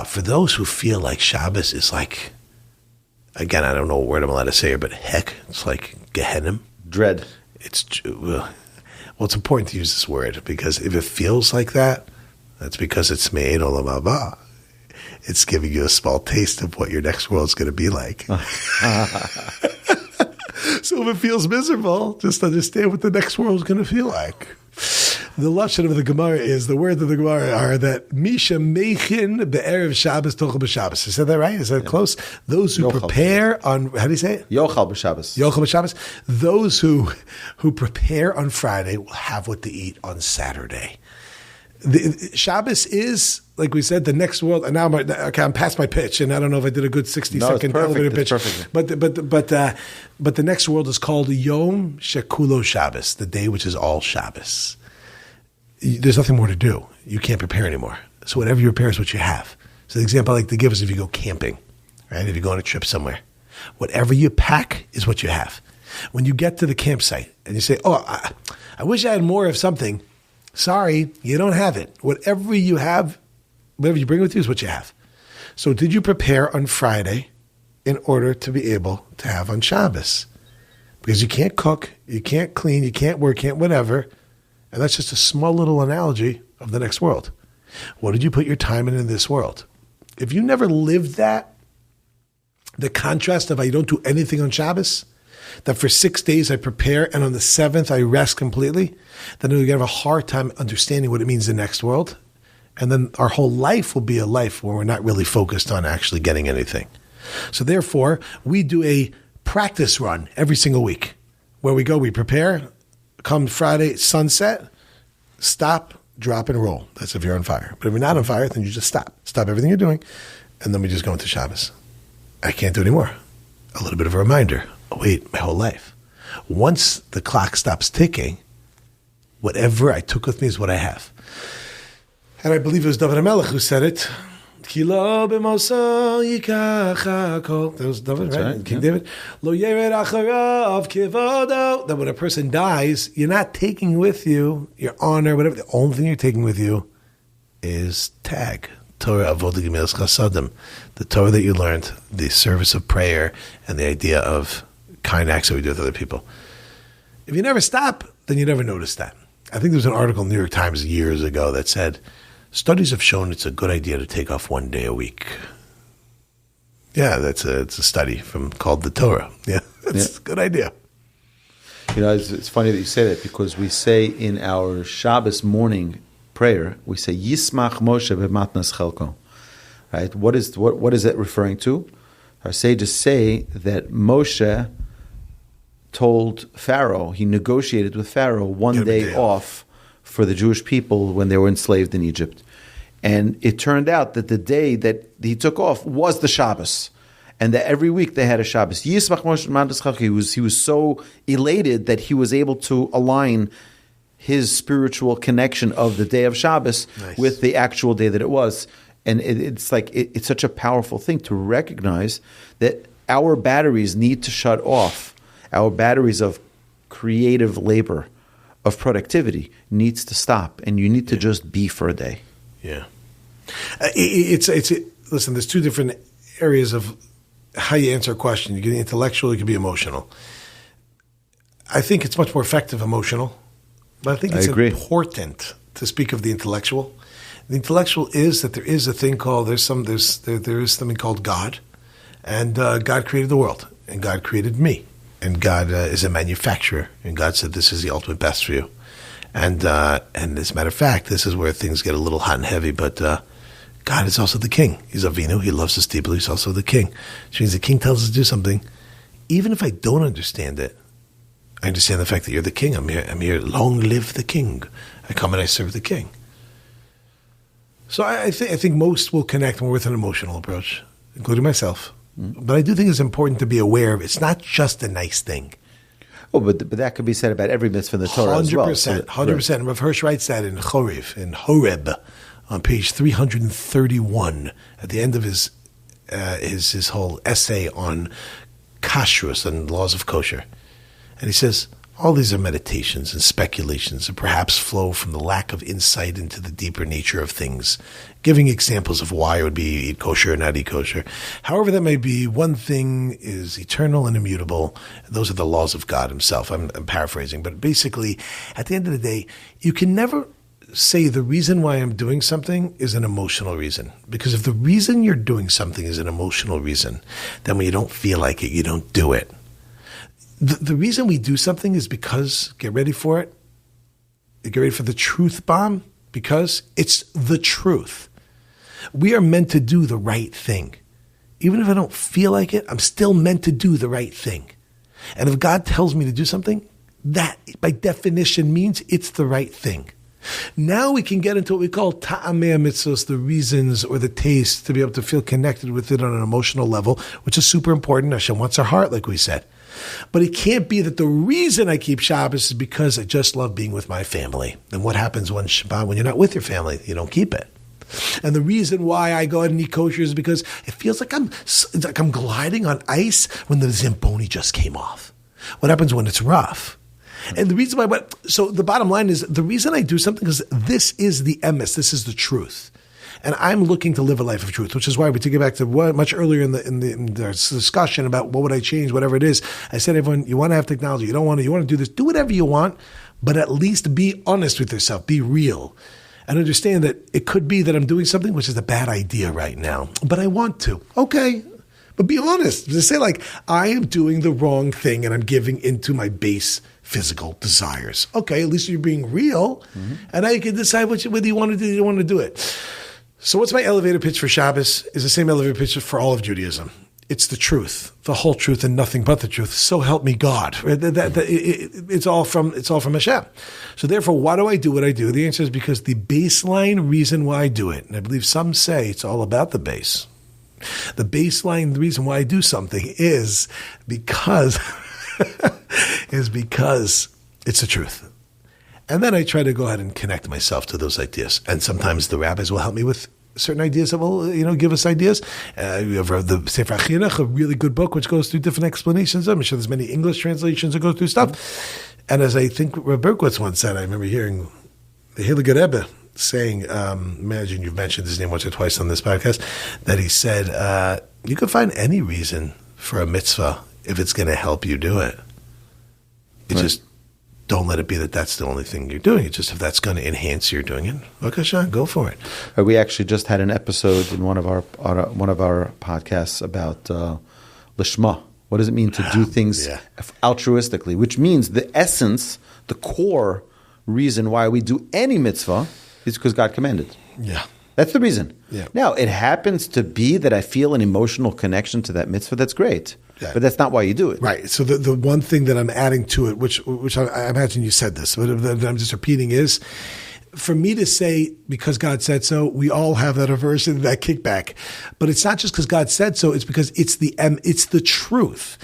For those who feel like Shabbos is like, again, I don't know what word I'm allowed to say here, but heck, it's like Gehenna. Dread. Well, it's important to use this word, because if it feels like that, that's because it's Me'ein Olam Haba. It's giving you a small taste of what your next world's going to be like. So if it feels miserable, just understand what the next world's going to feel like. The lashon of the Gemara is, the words of the Gemara are that Misha Meichin be'erev Shabbos tochel b'Shabbos. Is that right? Is that close? Those who prepare on, how do you say it? Yochal b'Shabbos. Yochal b'Shabbos. Those who prepare on Friday will have what to eat on Saturday. The Shabbos is, like we said, the next world. And now I'm past my pitch, and I don't know if I did a good 60-second elevator pitch. But the next world is called Yom Shekulo Shabbos, the day which is all Shabbos. There's nothing more to do. You can't prepare anymore. So whatever you prepare is what you have. So the example I like to give is if you go camping, right? If you go on a trip somewhere, whatever you pack is what you have. When you get to the campsite and you say, I wish I had more of something. Sorry, you don't have it. Whatever you have, whatever you bring with you is what you have. So did you prepare on Friday in order to be able to have on Shabbos? Because you can't cook, you can't clean, you can't work, can't whatever. And that's just a small little analogy of the next world. What did you put your time in this world? If you never lived that, The contrast of I don't do anything on Shabbos, that for 6 days I prepare and on the 7th I rest completely, then we're going to have a hard time understanding what it means in the next world. And then our whole life will be a life where we're not really focused on actually getting anything. So therefore, we do a practice run every single week where we go, we prepare, come Friday, sunset, stop, drop, and roll. That's if you're on fire. But if you're not on fire, then you just stop. Stop everything you're doing, and then we just go into Shabbos. I can't do anymore. A little bit of a reminder. Oh, wait, my whole life. Once the clock stops ticking, whatever I took with me is what I have. And I believe it was David HaMelech who said it. That was David, right? King David. That when a person dies, you're not taking with you your honor, whatever. The only thing you're taking with you is tag. Torah Avodah Gemilas Chasadim, the Torah that you learned, the service of prayer, and the idea of kind acts that we do with other people. If you never stop, then you never notice that. I think there was an article in the New York Times years ago that said, studies have shown it's a good idea to take off 1 day a week. Yeah, it's a study called the Torah. Yeah, it's a good idea. You know, it's funny that you say that because we say in our Shabbos morning prayer, we say Yismach Moshe b'matnas chelko. Right? What is that referring to? Our sages say that Moshe told Pharaoh, he negotiated with Pharaoh one day off for the Jewish people when they were enslaved in Egypt. And it turned out that the day that he took off was the Shabbos. And that every week they had a Shabbos. Yismach Moshe b'matnas chelko. He was so elated that he was able to align his spiritual connection of the day of Shabbos with the actual day that it was. And it's such a powerful thing to recognize that our batteries need to shut off. Our batteries of creative labor, of productivity, needs to stop. And you need to just be for a day. Yeah. Listen, there's two different areas of how you answer a question. You can be intellectual, you can be emotional. I think it's much more effective emotional. But I think it's important to speak of the intellectual. The intellectual is that there is a thing called there is something called God, and God created the world, and God created me, and God is a manufacturer, and God said this is the ultimate best for you, and as a matter of fact, this is where things get a little hot and heavy. But God is also the king. He's Avinu. He loves us deeply. He's also the king, which means the king tells us to do something, even if I don't understand it. I understand the fact that you're the king. I'm here. Long live the king. I come and I serve the king. So I think most will connect more with an emotional approach, including myself. Mm-hmm. But I do think it's important to be aware of it's not just a nice thing. Oh, but that could be said about every mitzvah in the Torah 100%, as well. 100%. And Rav Hirsch writes that in Horeb, on page 331, at the end of his whole essay on kashrus and laws of kosher. And he says, all these are meditations and speculations and perhaps flow from the lack of insight into the deeper nature of things, giving examples of why it would be eat kosher or not eat kosher. However that may be, one thing is eternal and immutable. Those are the laws of God himself. I'm paraphrasing, but basically, at the end of the day, you can never say the reason why I'm doing something is an emotional reason. Because if the reason you're doing something is an emotional reason, then when you don't feel like it, you don't do it. The reason we do something is because, get ready for it, get ready for the truth bomb, because it's the truth. We are meant to do the right thing. Even if I don't feel like it, I'm still meant to do the right thing. And if God tells me to do something, that by definition means it's the right thing. Now we can get into what we call ta'amei mitzvos, the reasons or the taste to be able to feel connected with it on an emotional level, which is super important. Hashem wants our heart, like we said. But it can't be that the reason I keep Shabbos is because I just love being with my family. And what happens when Shabbat, when you're not with your family, you don't keep it. And the reason why I go ahead and eat kosher is because it feels like I'm gliding on ice when the Zamboni just came off. What happens when it's rough? And the reason why, so the bottom line is the reason I do something is this is the emes, this is the truth. And I'm looking to live a life of truth, which is why we take it back to much earlier in the discussion about what would I change, whatever it is. I said, everyone, you want to have technology, you want to do this, do whatever you want, but at least be honest with yourself, be real. And understand that it could be that I'm doing something which is a bad idea right now, but I want to. Okay, But be honest. Just say like, I am doing the wrong thing and I'm giving into my base physical desires. Okay, at least you're being real. And now you can decide whether you want to do it or you don't want to do it. So what's my elevator pitch for Shabbos is the same elevator pitch for all of Judaism. It's the truth, the whole truth and nothing but the truth. So help me God. It's all from Hashem. So therefore, why do I do what I do? The answer is because the baseline reason why I do it, and I believe some say it's all about the base. The baseline, the reason why I do something is because it's the truth. And then I try to go ahead and connect myself to those ideas. And sometimes the rabbis will help me with certain ideas that will, give us ideas. You have the Sefer Chinuch, a really good book, which goes through different explanations. I'm sure there's many English translations that go through stuff. And as I think Rav Berkowitz once said, I remember hearing the Heilige Rebbe saying, imagine you've mentioned his name once or twice on this podcast, that he said, you can find any reason for a mitzvah if it's going to help you do it. Just don't let it be that that's the only thing you're doing. It's just if that's going to enhance your doing it, okay, Sean, go for it. We actually just had an episode in one of our podcasts about lishma. What does it mean to do things altruistically? Which means the essence, the core reason why we do any mitzvah is because God commanded. Yeah. That's the reason. Yeah. Now, it happens to be that I feel an emotional connection to that mitzvah. That's great. Yeah. But that's not why you do it. Right. So the one thing that I'm adding to it, which I imagine you said this, but I'm just repeating is, for me to say, because God said so, we all have that aversion, that kickback. But it's not just because God said so, it's because it's the truth.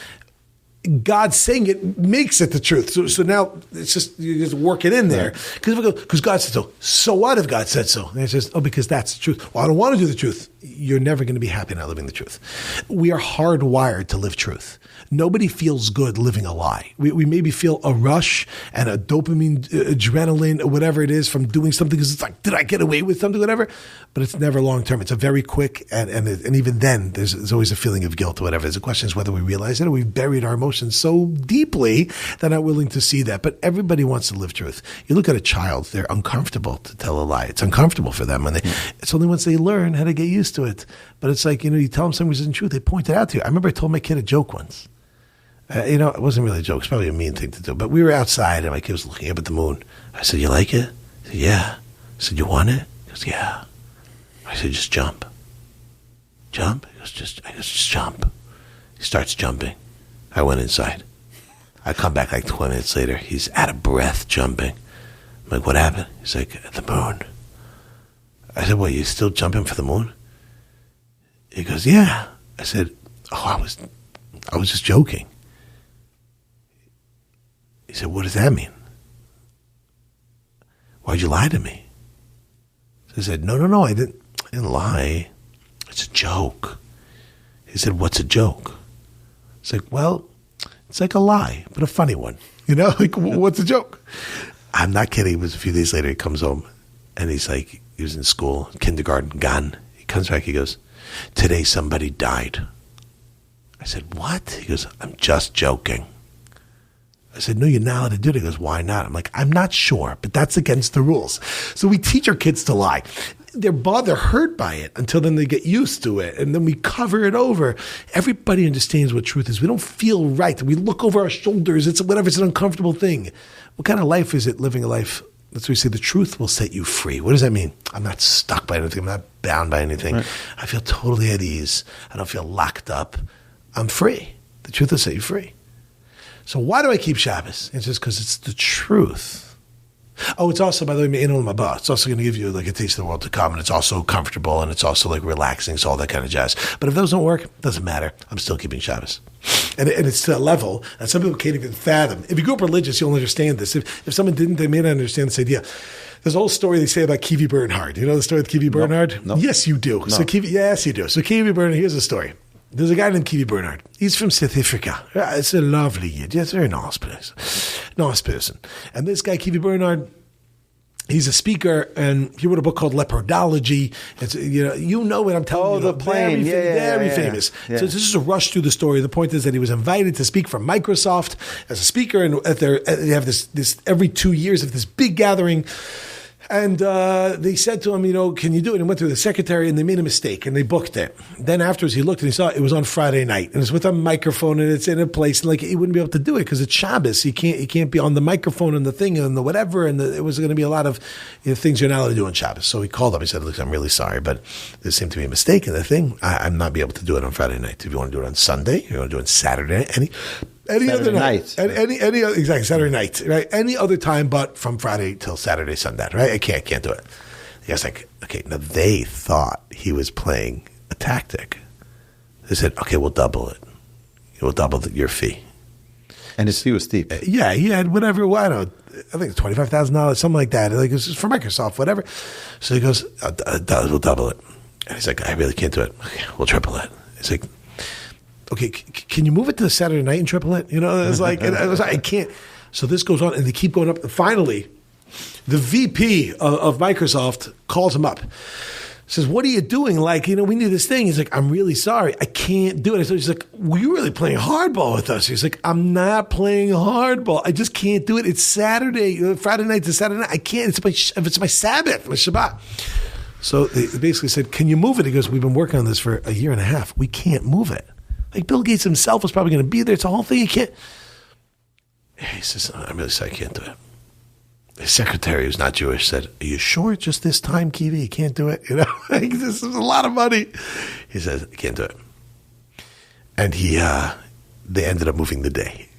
God saying it makes it the truth. So now it's just, you just work it in there. Because God said so. So what if God said so? And it's just, because that's the truth. Well, I don't want to do the truth. You're never going to be happy not living the truth. We are hardwired to live truth. Nobody feels good living a lie. We maybe feel a rush and a dopamine, adrenaline, or whatever it is from doing something because it's like, did I get away with something, whatever? But it's never long term. It's a very quick, and even then, there's always a feeling of guilt or whatever. The question is whether we realize it or we've buried our emotions so deeply that not willing to see that. But everybody wants to live truth. You look at a child, they're uncomfortable to tell a lie. It's uncomfortable for them. And it's only once they learn how to get used to it. But it's like, you tell them something isn't true, they point it out to you. I remember I told my kid a joke once. It wasn't really a joke. It's probably a mean thing to do. But we were outside, and my kid was looking up at the moon. I said, you like it? He said, yeah. I said, you want it? He goes, yeah. I said, just jump. Jump? He goes, just jump. He starts jumping. I went inside. I come back like 20 minutes later. He's out of breath jumping. I'm like, what happened? He's like, the moon. I said, what, you still jumping for the moon? He goes, yeah. I said, I was just joking. He said, what does that mean? Why'd you lie to me? So I said, no, I didn't lie. It's a joke. He said, what's a joke? It's like, well, it's like a lie, but a funny one. Like, what's a joke? I'm not kidding. It was a few days later, he comes home, and he's like, he was in school, kindergarten, gone. He comes back, he goes, today somebody died. I said, what? He goes, I'm just joking. I said, no, you're not allowed to do it. He goes, why not? I'm like, I'm not sure, but that's against the rules. So we teach our kids to lie. They're hurt by it until then they get used to it. And then we cover it over. Everybody understands what truth is. We don't feel right. We look over our shoulders. It's whatever. It's an uncomfortable thing. What kind of life is it? Living a life. That's why we say the truth will set you free. What does that mean? I'm not stuck by anything. I'm not bound by anything. Right. I feel totally at ease. I don't feel locked up. I'm free. The truth will set you free. So why do I keep Shabbos? It's just because it's the truth. Oh, it's also, by the way, it's also going to give you like a taste of the world to come, and it's also comfortable, and it's also like relaxing, so all that kind of jazz. But if those don't work, it doesn't matter. I'm still keeping Shabbos. And it's to a level that some people can't even fathom. If you grew up religious, you'll understand this. If someone didn't, they may not understand this idea. There's a whole story they say about Kivi Bernhard. You know the story with Kivi Bernhard? No. Yes, you do. No. Yes, you do. So Kivi Bernhard, here's the story. There's a guy named Kivi Bernhard. He's from South Africa. It's a lovely yid. Yes, very nice person. And this guy, Kivi Bernhard, he's a speaker, and he wrote a book called Leopardology. It's you know what I'm telling you. The plane, very famous. Yeah. So this is a rush through the story. The point is that he was invited to speak from Microsoft as a speaker, and they have this every 2 years of this big gathering. And they said to him, can you do it? And went through the secretary, and they made a mistake, and they booked it. Then afterwards, he looked and he saw it was on Friday night, and it's with a microphone, and it's in a place, and he wouldn't be able to do it because it's Shabbos. He can't be on the microphone and the thing and the whatever, and it was going to be a lot of things you're not allowed to do on Shabbos. So he called up. He said, "Look, I'm really sorry, but there seemed to be a mistake in the thing. I'm not be able to do it on Friday night. If you want to do it on Sunday, you want to do it on Saturday, any other night. Any other, exactly, Saturday night, right? Any other time but from Friday till Saturday, Sunday, right? I can't do it." The guy's like, okay, now they thought he was playing a tactic. They said, okay, we'll double it. We'll double your fee. And his fee was steep. Yeah, he had whatever, I don't know, I think it's $25,000, something like that. It was for Microsoft, whatever. So he goes, we'll double it. And he's like, I really can't do it. Okay, we'll triple it. He's like, okay, can you move it to Saturday night and triple it? It's like, I can't. So this goes on, and they keep going up. Finally, the VP of Microsoft calls him up. Says, what are you doing? We need this thing. He's like, I'm really sorry. I can't do it. So he's like, well, you're really playing hardball with us. He's like, I'm not playing hardball. I just can't do it. It's Saturday, Friday night to Saturday night. I can't. It's my Sabbath, my Shabbat. So they basically said, can you move it? He goes, we've been working on this for a year and a half. We can't move it. Bill Gates himself was probably going to be there. It's a whole thing. He can't. He says, I'm really sorry. I can't do it. His secretary, who's not Jewish, said, are you sure just this time, Kiwi? You can't do it? This is a lot of money. He says, I can't do it. And they ended up moving the day.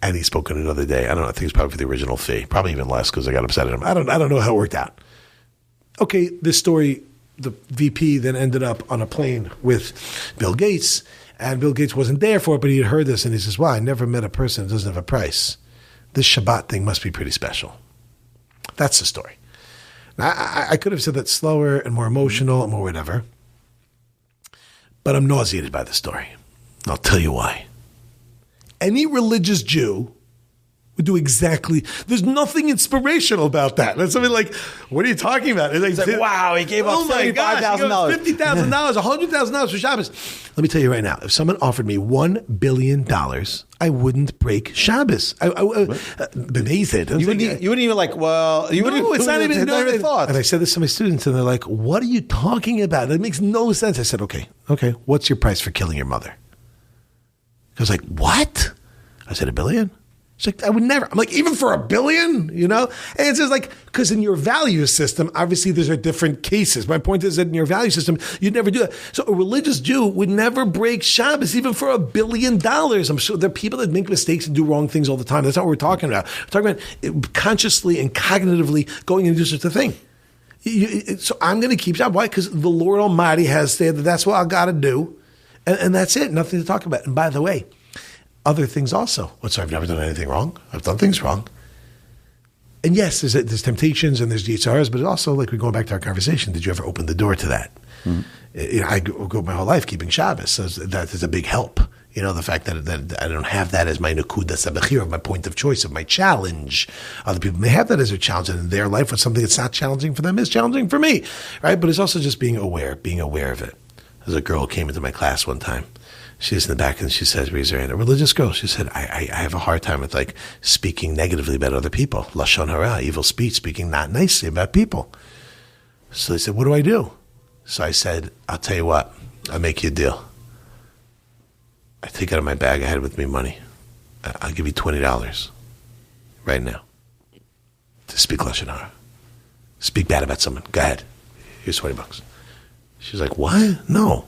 And he spoke on another day. I don't know. I think it's probably for the original fee. Probably even less because I got upset at him. I don't know how it worked out. Okay, this story, the VP then ended up on a plane with Bill Gates. And Bill Gates wasn't there for it, but he had heard this. And he says, wow, I never met a person that doesn't have a price. This Shabbat thing must be pretty special. That's the story. Now, I could have said that slower and more emotional and more whatever, but I'm nauseated by the story. I'll tell you why. Any religious Jew would do exactly. There's nothing inspirational about that. That's something like, what are you talking about? It's like, wow, he gave up $75,000. $50,000, $100,000 for Shabbos. Let me tell you right now, if someone offered me $1 billion, I wouldn't break Shabbos. Beneath it. You wouldn't even it's not even thought. And I said this to my students, and they're like, what are you talking about? That makes no sense. I said, okay, what's your price for killing your mother? I was like, what? I said, $1 billion? It's like, I would never. I'm like, even for $1 billion, And it's just like, because in your value system, obviously there's different cases. My point is that in your value system, you'd never do that. So a religious Jew would never break Shabbos, even for $1 billion. I'm sure there are people that make mistakes and do wrong things all the time. That's not what we're talking about. We're talking about consciously and cognitively going and do such a thing. So I'm going to keep Shabbos. Why? Because the Lord Almighty has said that that's what I got to do. And that's it. Nothing to talk about. And by the way, other things also. I've never done anything wrong. I've done things wrong. And yes, there's temptations and there's yitzharas, but also, like, we're going back to our conversation. Did you ever open the door to that? Mm-hmm. I go my whole life keeping Shabbos. So that is a big help. The fact that I don't have that as my nukuda sabachir, my point of choice, of my challenge. Other people may have that as their challenge, and in their life, what's something that's not challenging for them is challenging for me, right? But it's also just being aware of it. There's a girl who came into my class one time. She's in the back and she says, raise her hand, a religious girl. She said, I have a hard time with speaking negatively about other people. Lashon hara, evil speech, speaking not nicely about people. So they said, what do I do? So I said, I'll tell you what, I'll make you a deal. I take out of my bag, I had with me money. I'll give you $20 right now to speak Lashon hara. Speak bad about someone. Go ahead. Here's $20. She's like, what? No.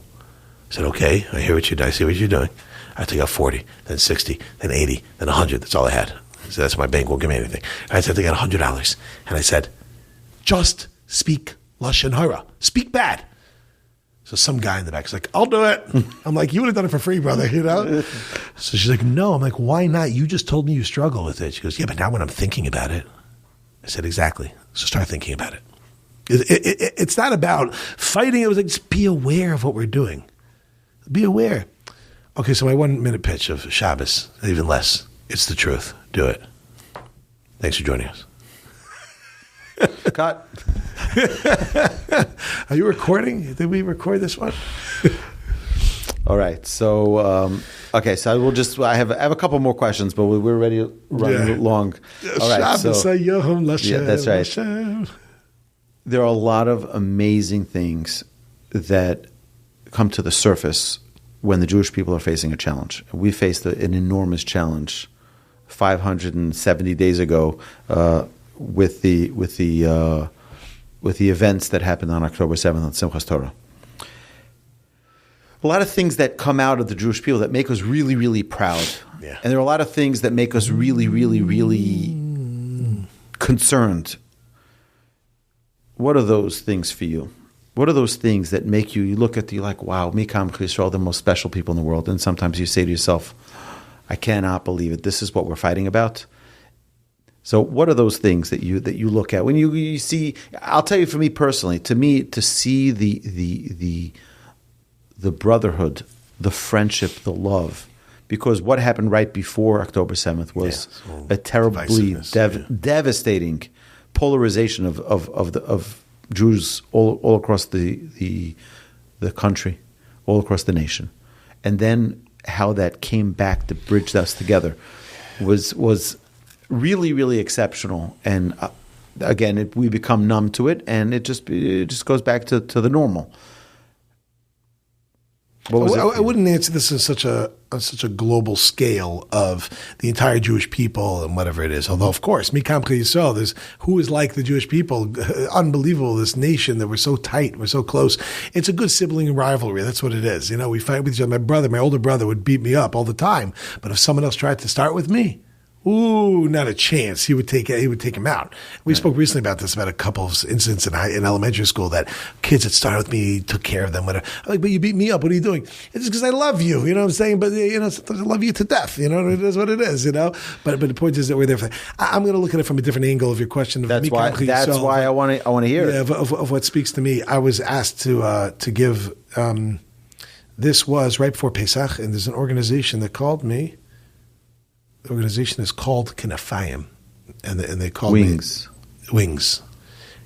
I said, okay, I hear what you're doing. I see what you're doing. I took out 40, then 60, then 80, then 100. That's all I had. So that's my bank won't give me anything. I said, I got $100. And I said, just speak Lashon hara. Speak bad. So some guy in the back is like, I'll do it. I'm like, you would have done it for free, brother, So she's like, no. I'm like, why not? You just told me you struggle with it. She goes, yeah, but now when I'm thinking about it. I said, exactly. So start thinking about it. It's not about fighting. It was like, just be aware of what we're doing. Be aware. Okay, so my 1 minute pitch of Shabbos, even less. It's the truth. Do it. Thanks for joining us. Cut. Are you recording? Did we record this one? All right. So, I have a couple more questions, but we're already running long. All right. Shabbos Hayom Lashem. Yeah, that's right. Lashem. there are a lot of amazing things that come to the surface when the Jewish people are facing a challenge. We faced an enormous challenge 570 days ago with the events that happened on October 7th on Simchas Torah. A lot of things that come out of the Jewish people that make us really, really proud. Yeah. And there are a lot of things that make us really, really, really concerned. What are those things for you? What are those things that make you look at you like, wow, Mikam Yisrael, the most special people in the world, and sometimes you say to yourself, I cannot believe it. This is what we're fighting about. So what are those things that you look at when you see? I'll tell you, for me personally, to see the brotherhood, the friendship, the love, because what happened right before October 7th was a terribly devastating polarization of Jews all across the country, all across the nation, and then how that came back to bridge us together was really, really exceptional. And again, we become numb to it, and it just goes back to the normal. I wouldn't answer this on such a global scale of the entire Jewish people and whatever it is. Although, of course, Mikam Yisrael, there's who is like the Jewish people. Unbelievable, this nation that we're so tight, we're so close. It's a good sibling rivalry. That's what it is. You know, we fight with each other. My older brother would beat me up all the time. But if someone else tried to start with me, ooh, not a chance. He would take him out. We spoke recently about this, about a couple of incidents in elementary school that kids that started with me took care of them. Whatever. I'm like, but you beat me up. What are you doing? It's because I love you. You know what I'm saying? But sometimes I love you to death. You know, it is what it is. You know. But the point is that we're there for. I'm going to look at it from a different angle of your question. That's why I want to hear it. Of what speaks to me. I was asked to give. This was right before Pesach, and there's an organization that called me. The organization is called Kinafayim, and they called me Wings,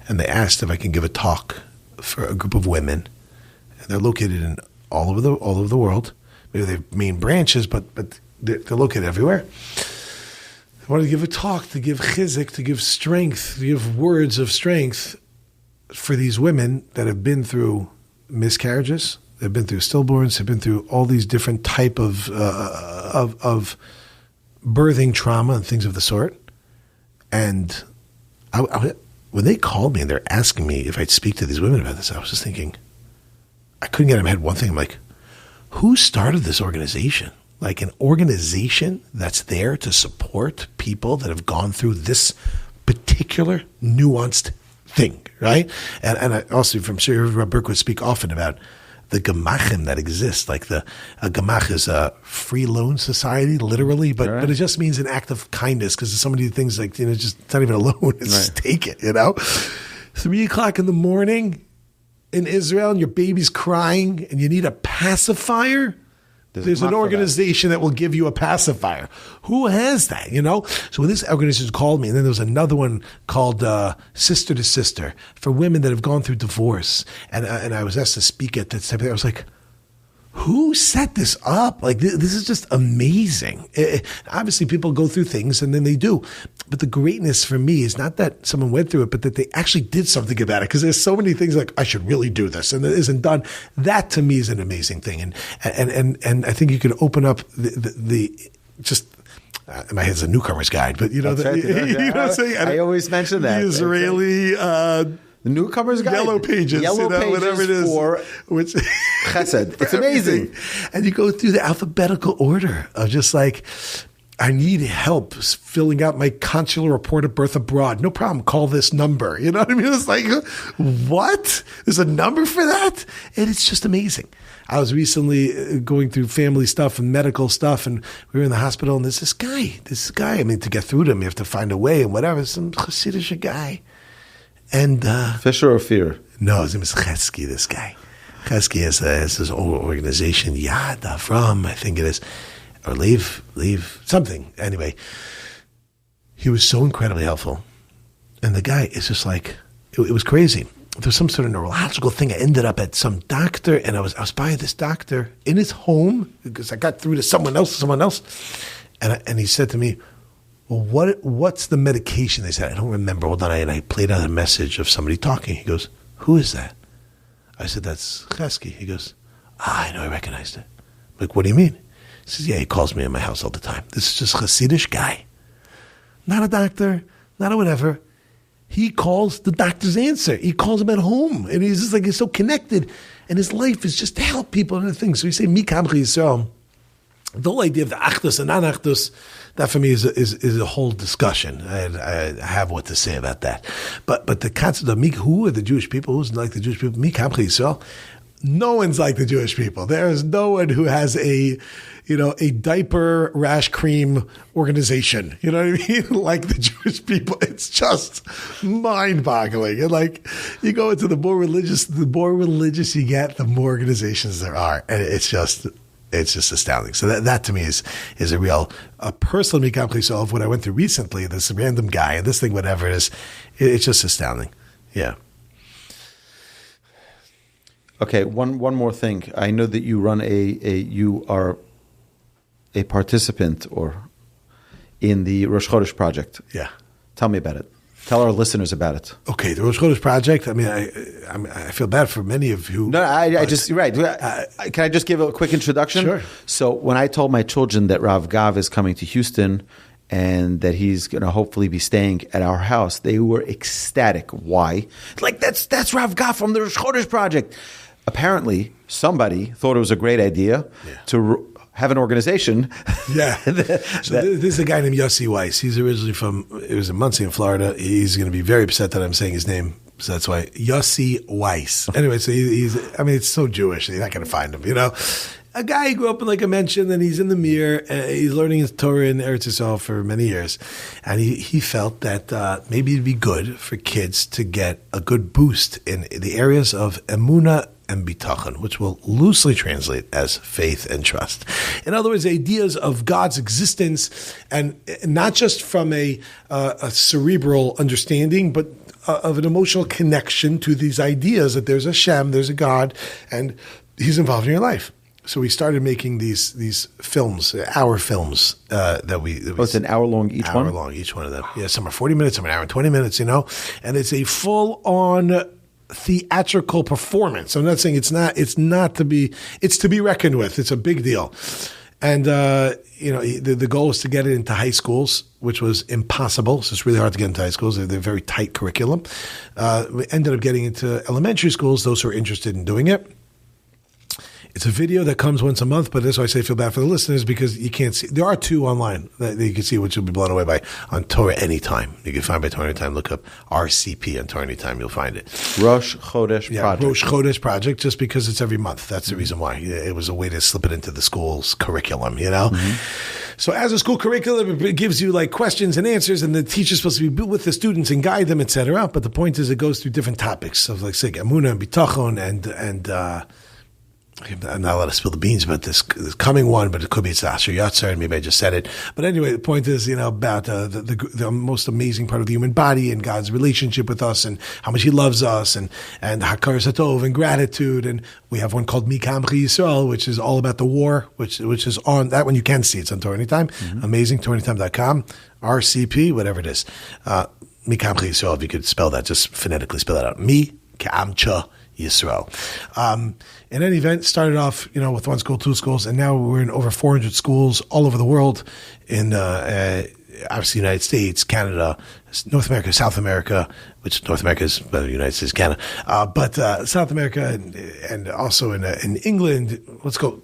and they asked if I can give a talk for a group of women, and they're located in all over the world. Maybe they have main branches, but they're located everywhere. I wanted to give a talk to give chizik, to give strength, to give words of strength for these women that have been through miscarriages, they've been through stillborns, they've been through all these different type of birthing trauma and things of the sort. And when they called me and they're asking me if I'd speak to these women about this, I was just thinking, I couldn't get in my head one thing. I'm like, who started this organization? Like an organization that's there to support people that have gone through this particular nuanced thing, right? And I also, I'm sure Rabbi Burke would speak often about the gemachim that exist. Like a gemach is a free loan society, literally, but it just means an act of kindness, because there's so many things like, just it's not even a loan, it's just take it, 3:00 in the morning in Israel and your baby's crying and you need a pacifier. There's an organization that will give you a pacifier. Who has that, So when this organization called me, and then there was another one called Sister to Sister for women that have gone through divorce. And I was asked to speak at that type of thing. I was like, who set this up? Like, this is just amazing. Obviously, people go through things and then they do. But the greatness for me is not that someone went through it, but that they actually did something about it. Because there's so many things like, I should really do this, and it isn't done. That to me is an amazing thing. And I think you can open up the my head's a newcomer's guide, but you know what I'm saying? I always mention that. The Israeli the newcomer's guide. Yellow pages, whatever it is. For which chesed. It's amazing. And you go through the alphabetical order of just like, I need help filling out my consular report of birth abroad. No problem. Call this number. You know what I mean? It's like, what? There's a number for that? And it's just amazing. I was recently going through family stuff and medical stuff, and we were in the hospital, and there's this guy. I mean, to get through to him, you have to find a way and whatever. Some Hasidic guy. And Fisher or Fear? No, his name is Chesky, this guy. Chesky has his own organization, Yad Avram, I think it is. Or leave something. Anyway, he was so incredibly helpful. And the guy is just like, it was crazy. There was some sort of neurological thing. I ended up at some doctor, and I was by this doctor in his home because I got through to someone else. And he said to me, well, what's the medication? They said, I don't remember. Hold on. And I played out a message of somebody talking. He goes, who is that? I said, that's Chesky. He goes, I know, I recognized it. I'm like, what do you mean? He says, yeah, he calls me in my house all the time. This is just a Hasidish guy. Not a doctor, not a whatever. He calls the doctor's answer. He calls him at home. And he's just like, he's so connected. And his life is just to help people and things. So you say, Mi Kamchi Yisrael. The whole idea of the achdus and non-achdus, that for me is a whole discussion. I have what to say about that. But the concept of who are the Jewish people? Who's like the Jewish people? Mi Kamchi Yisrael. No one's like the Jewish people. There is no one who has a diaper rash cream organization. You know what I mean? Like the Jewish people. It's just mind-boggling. And like you go into the more religious you get, the more organizations there are. And it's just astounding. So that to me is a real personal mikam chesel of what I went through recently. This random guy and this thing, whatever it is, it's just astounding. Yeah. Okay, one more thing. I know that you run you are a participant in the Rosh Chodesh project. Yeah. Tell me about it. Tell our listeners about it. Okay, the Rosh Chodesh project. I mean, I feel bad for many of you. No, I just right. Can I just give a quick introduction? Sure. So when I told my children that Rav Gav is coming to Houston and that he's going to hopefully be staying at our house, they were ecstatic. Why? Like that's Rav Gav from the Rosh Chodesh project. Apparently, somebody thought it was a great idea to have an organization. Yeah. This is a guy named Yossi Weiss. He's originally it was in Muncie in Florida. He's going to be very upset that I'm saying his name. So that's why Yossi Weiss. Anyway, so it's so Jewish. You're not going to find him, A guy who grew up in like I mentioned, and he's in the Mir. He's learning his Torah in Eretz Yisrael for many years. And he felt that maybe it'd be good for kids to get a good boost in the areas of emunah and bitachon, which will loosely translate as faith and trust. In other words, ideas of God's existence, and not just from a cerebral understanding, but of an emotional connection to these ideas that there's a Shem, there's a God, and He's involved in your life. So we started making these films, hour films that we. It's an hour long each one? Hour long, each one of them. Yeah, some are 40 minutes, some are an hour and 20 minutes, And it's a full-on theatrical performance. I'm not saying it's to be reckoned with. It's a big deal. And, the goal was to get it into high schools, which was impossible. So it's really hard to get into high schools. They're very tight curriculum. We ended up getting into elementary schools, those who are interested in doing it. It's a video that comes once a month, but that's why I say I feel bad for the listeners because you can't see. There are two online that you can see, which you'll be blown away by on Torah Anytime. You can find by Torah Anytime. Look up RCP on Torah Anytime. You'll find it. Rosh Chodesh Project. Rosh Chodesh Project, just because it's every month. That's the reason why. It was a way to slip it into the school's curriculum, Mm-hmm. So as a school curriculum, it gives you like questions and answers, and the teacher's supposed to be with the students and guide them, etc. But the point is it goes through different topics of like, say, emunah and bitachon and I'm not allowed to spill the beans about this coming one, but it could be it's Asher Yatzar, and maybe I just said it. But anyway, the point is, about the most amazing part of the human body and God's relationship with us and how much He loves us and Hakaras Hatov and gratitude. And we have one called Mi Kamchi Yisrael, which is all about the war, which is on that one you can see. It's on Torah Anytime. Mm-hmm. Amazing, TorahAnytime.com, RCP, whatever it is. Mi Kamchi Yisrael, if you could spell that, just phonetically spell that out. Mi Kamcha Yisrael. In any event, started off, with one school, two schools, and now we're in over 400 schools all over the world in, obviously, United States, Canada, North America, South America, which North America is the United States, Canada, but South America and also in England. Let's go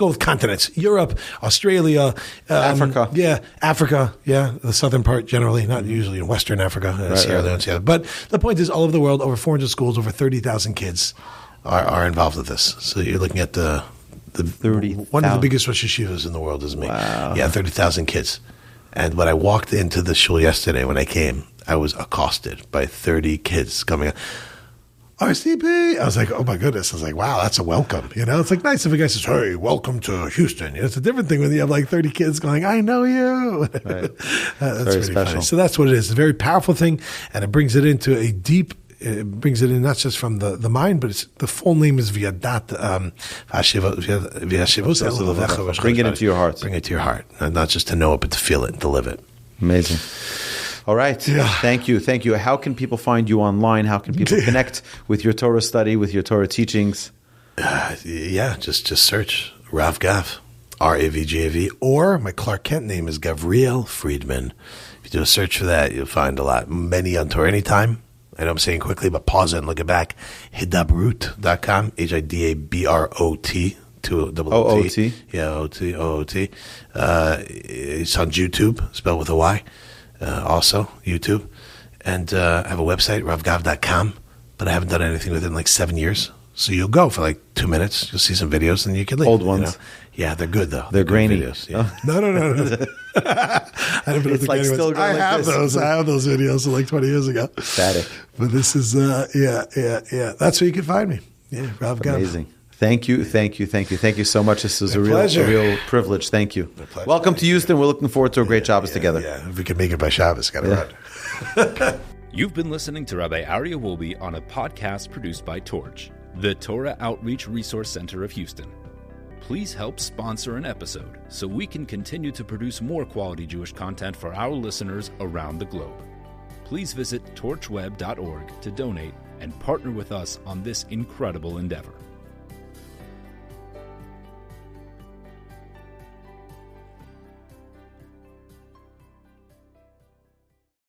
with continents: Europe, Australia, Africa. Yeah, Africa. Yeah, the southern part generally, not usually in Western Africa, Sierra Leone, Sierra. But the point is, all over the world, over 400 schools, over 30,000 kids are involved with this. So you're looking at the 30,000. One of the biggest Rosh Yeshivas in the world is me. Wow. Yeah, 30,000 kids. And when I walked into the shul yesterday, when I came, I was accosted by 30 kids coming up. RCP. I was like, oh my goodness. I was like, wow, that's a welcome. It's like nice if a guy says, hey, welcome to Houston. It's a different thing when you have like 30 kids going, I know you. Right. That's very really special. funny. So that's what it is. It's a very powerful thing, and it brings it into a deep. It brings it in not just from the mind, but the full name is Viadat. Bring it into your heart. Bring it to your heart, not just to know it, but to feel it and to live it. Amazing. All right. Yeah. Thank you. Thank you. How can people find you online? How can people connect with your Torah study, with your Torah teachings? Just search Rav Gav, Ravgav, or my Clark Kent name is Gavriel Friedman. If you do a search for that, you'll find a lot. Many on Torah anytime. I know I'm saying quickly, but pause it and look it back. Hidabrut.com, Hidabrot. O-O-T. Yeah, O-O-T. It's on YouTube, spelled with a Y. Also, YouTube. And I have a website, ravgav.com, but I haven't done anything with it in like 7 years. So you'll go for like 2 minutes, you'll see some videos, and you can leave. Old ones. You know? Yeah, they're good, though. They're grainy. Videos, yeah. No. I don't It's like still going I have like this. those. I have those videos from like 20 years ago. Static. But this is, yeah. That's where you can find me. Yeah, Rav Gav. Amazing. Thank you so much. This was a pleasure. real privilege. Thank you. pleasure. Welcome to Houston. We're looking forward to a great Shabbos together. Yeah, if we can make it by Shabbos, got to run. You've been listening to Rabbi Aryeh Wolbe on a podcast produced by Torch, the Torah Outreach Resource Center of Houston. Please help sponsor an episode so we can continue to produce more quality Jewish content for our listeners around the globe. Please visit torchweb.org to donate and partner with us on this incredible endeavor.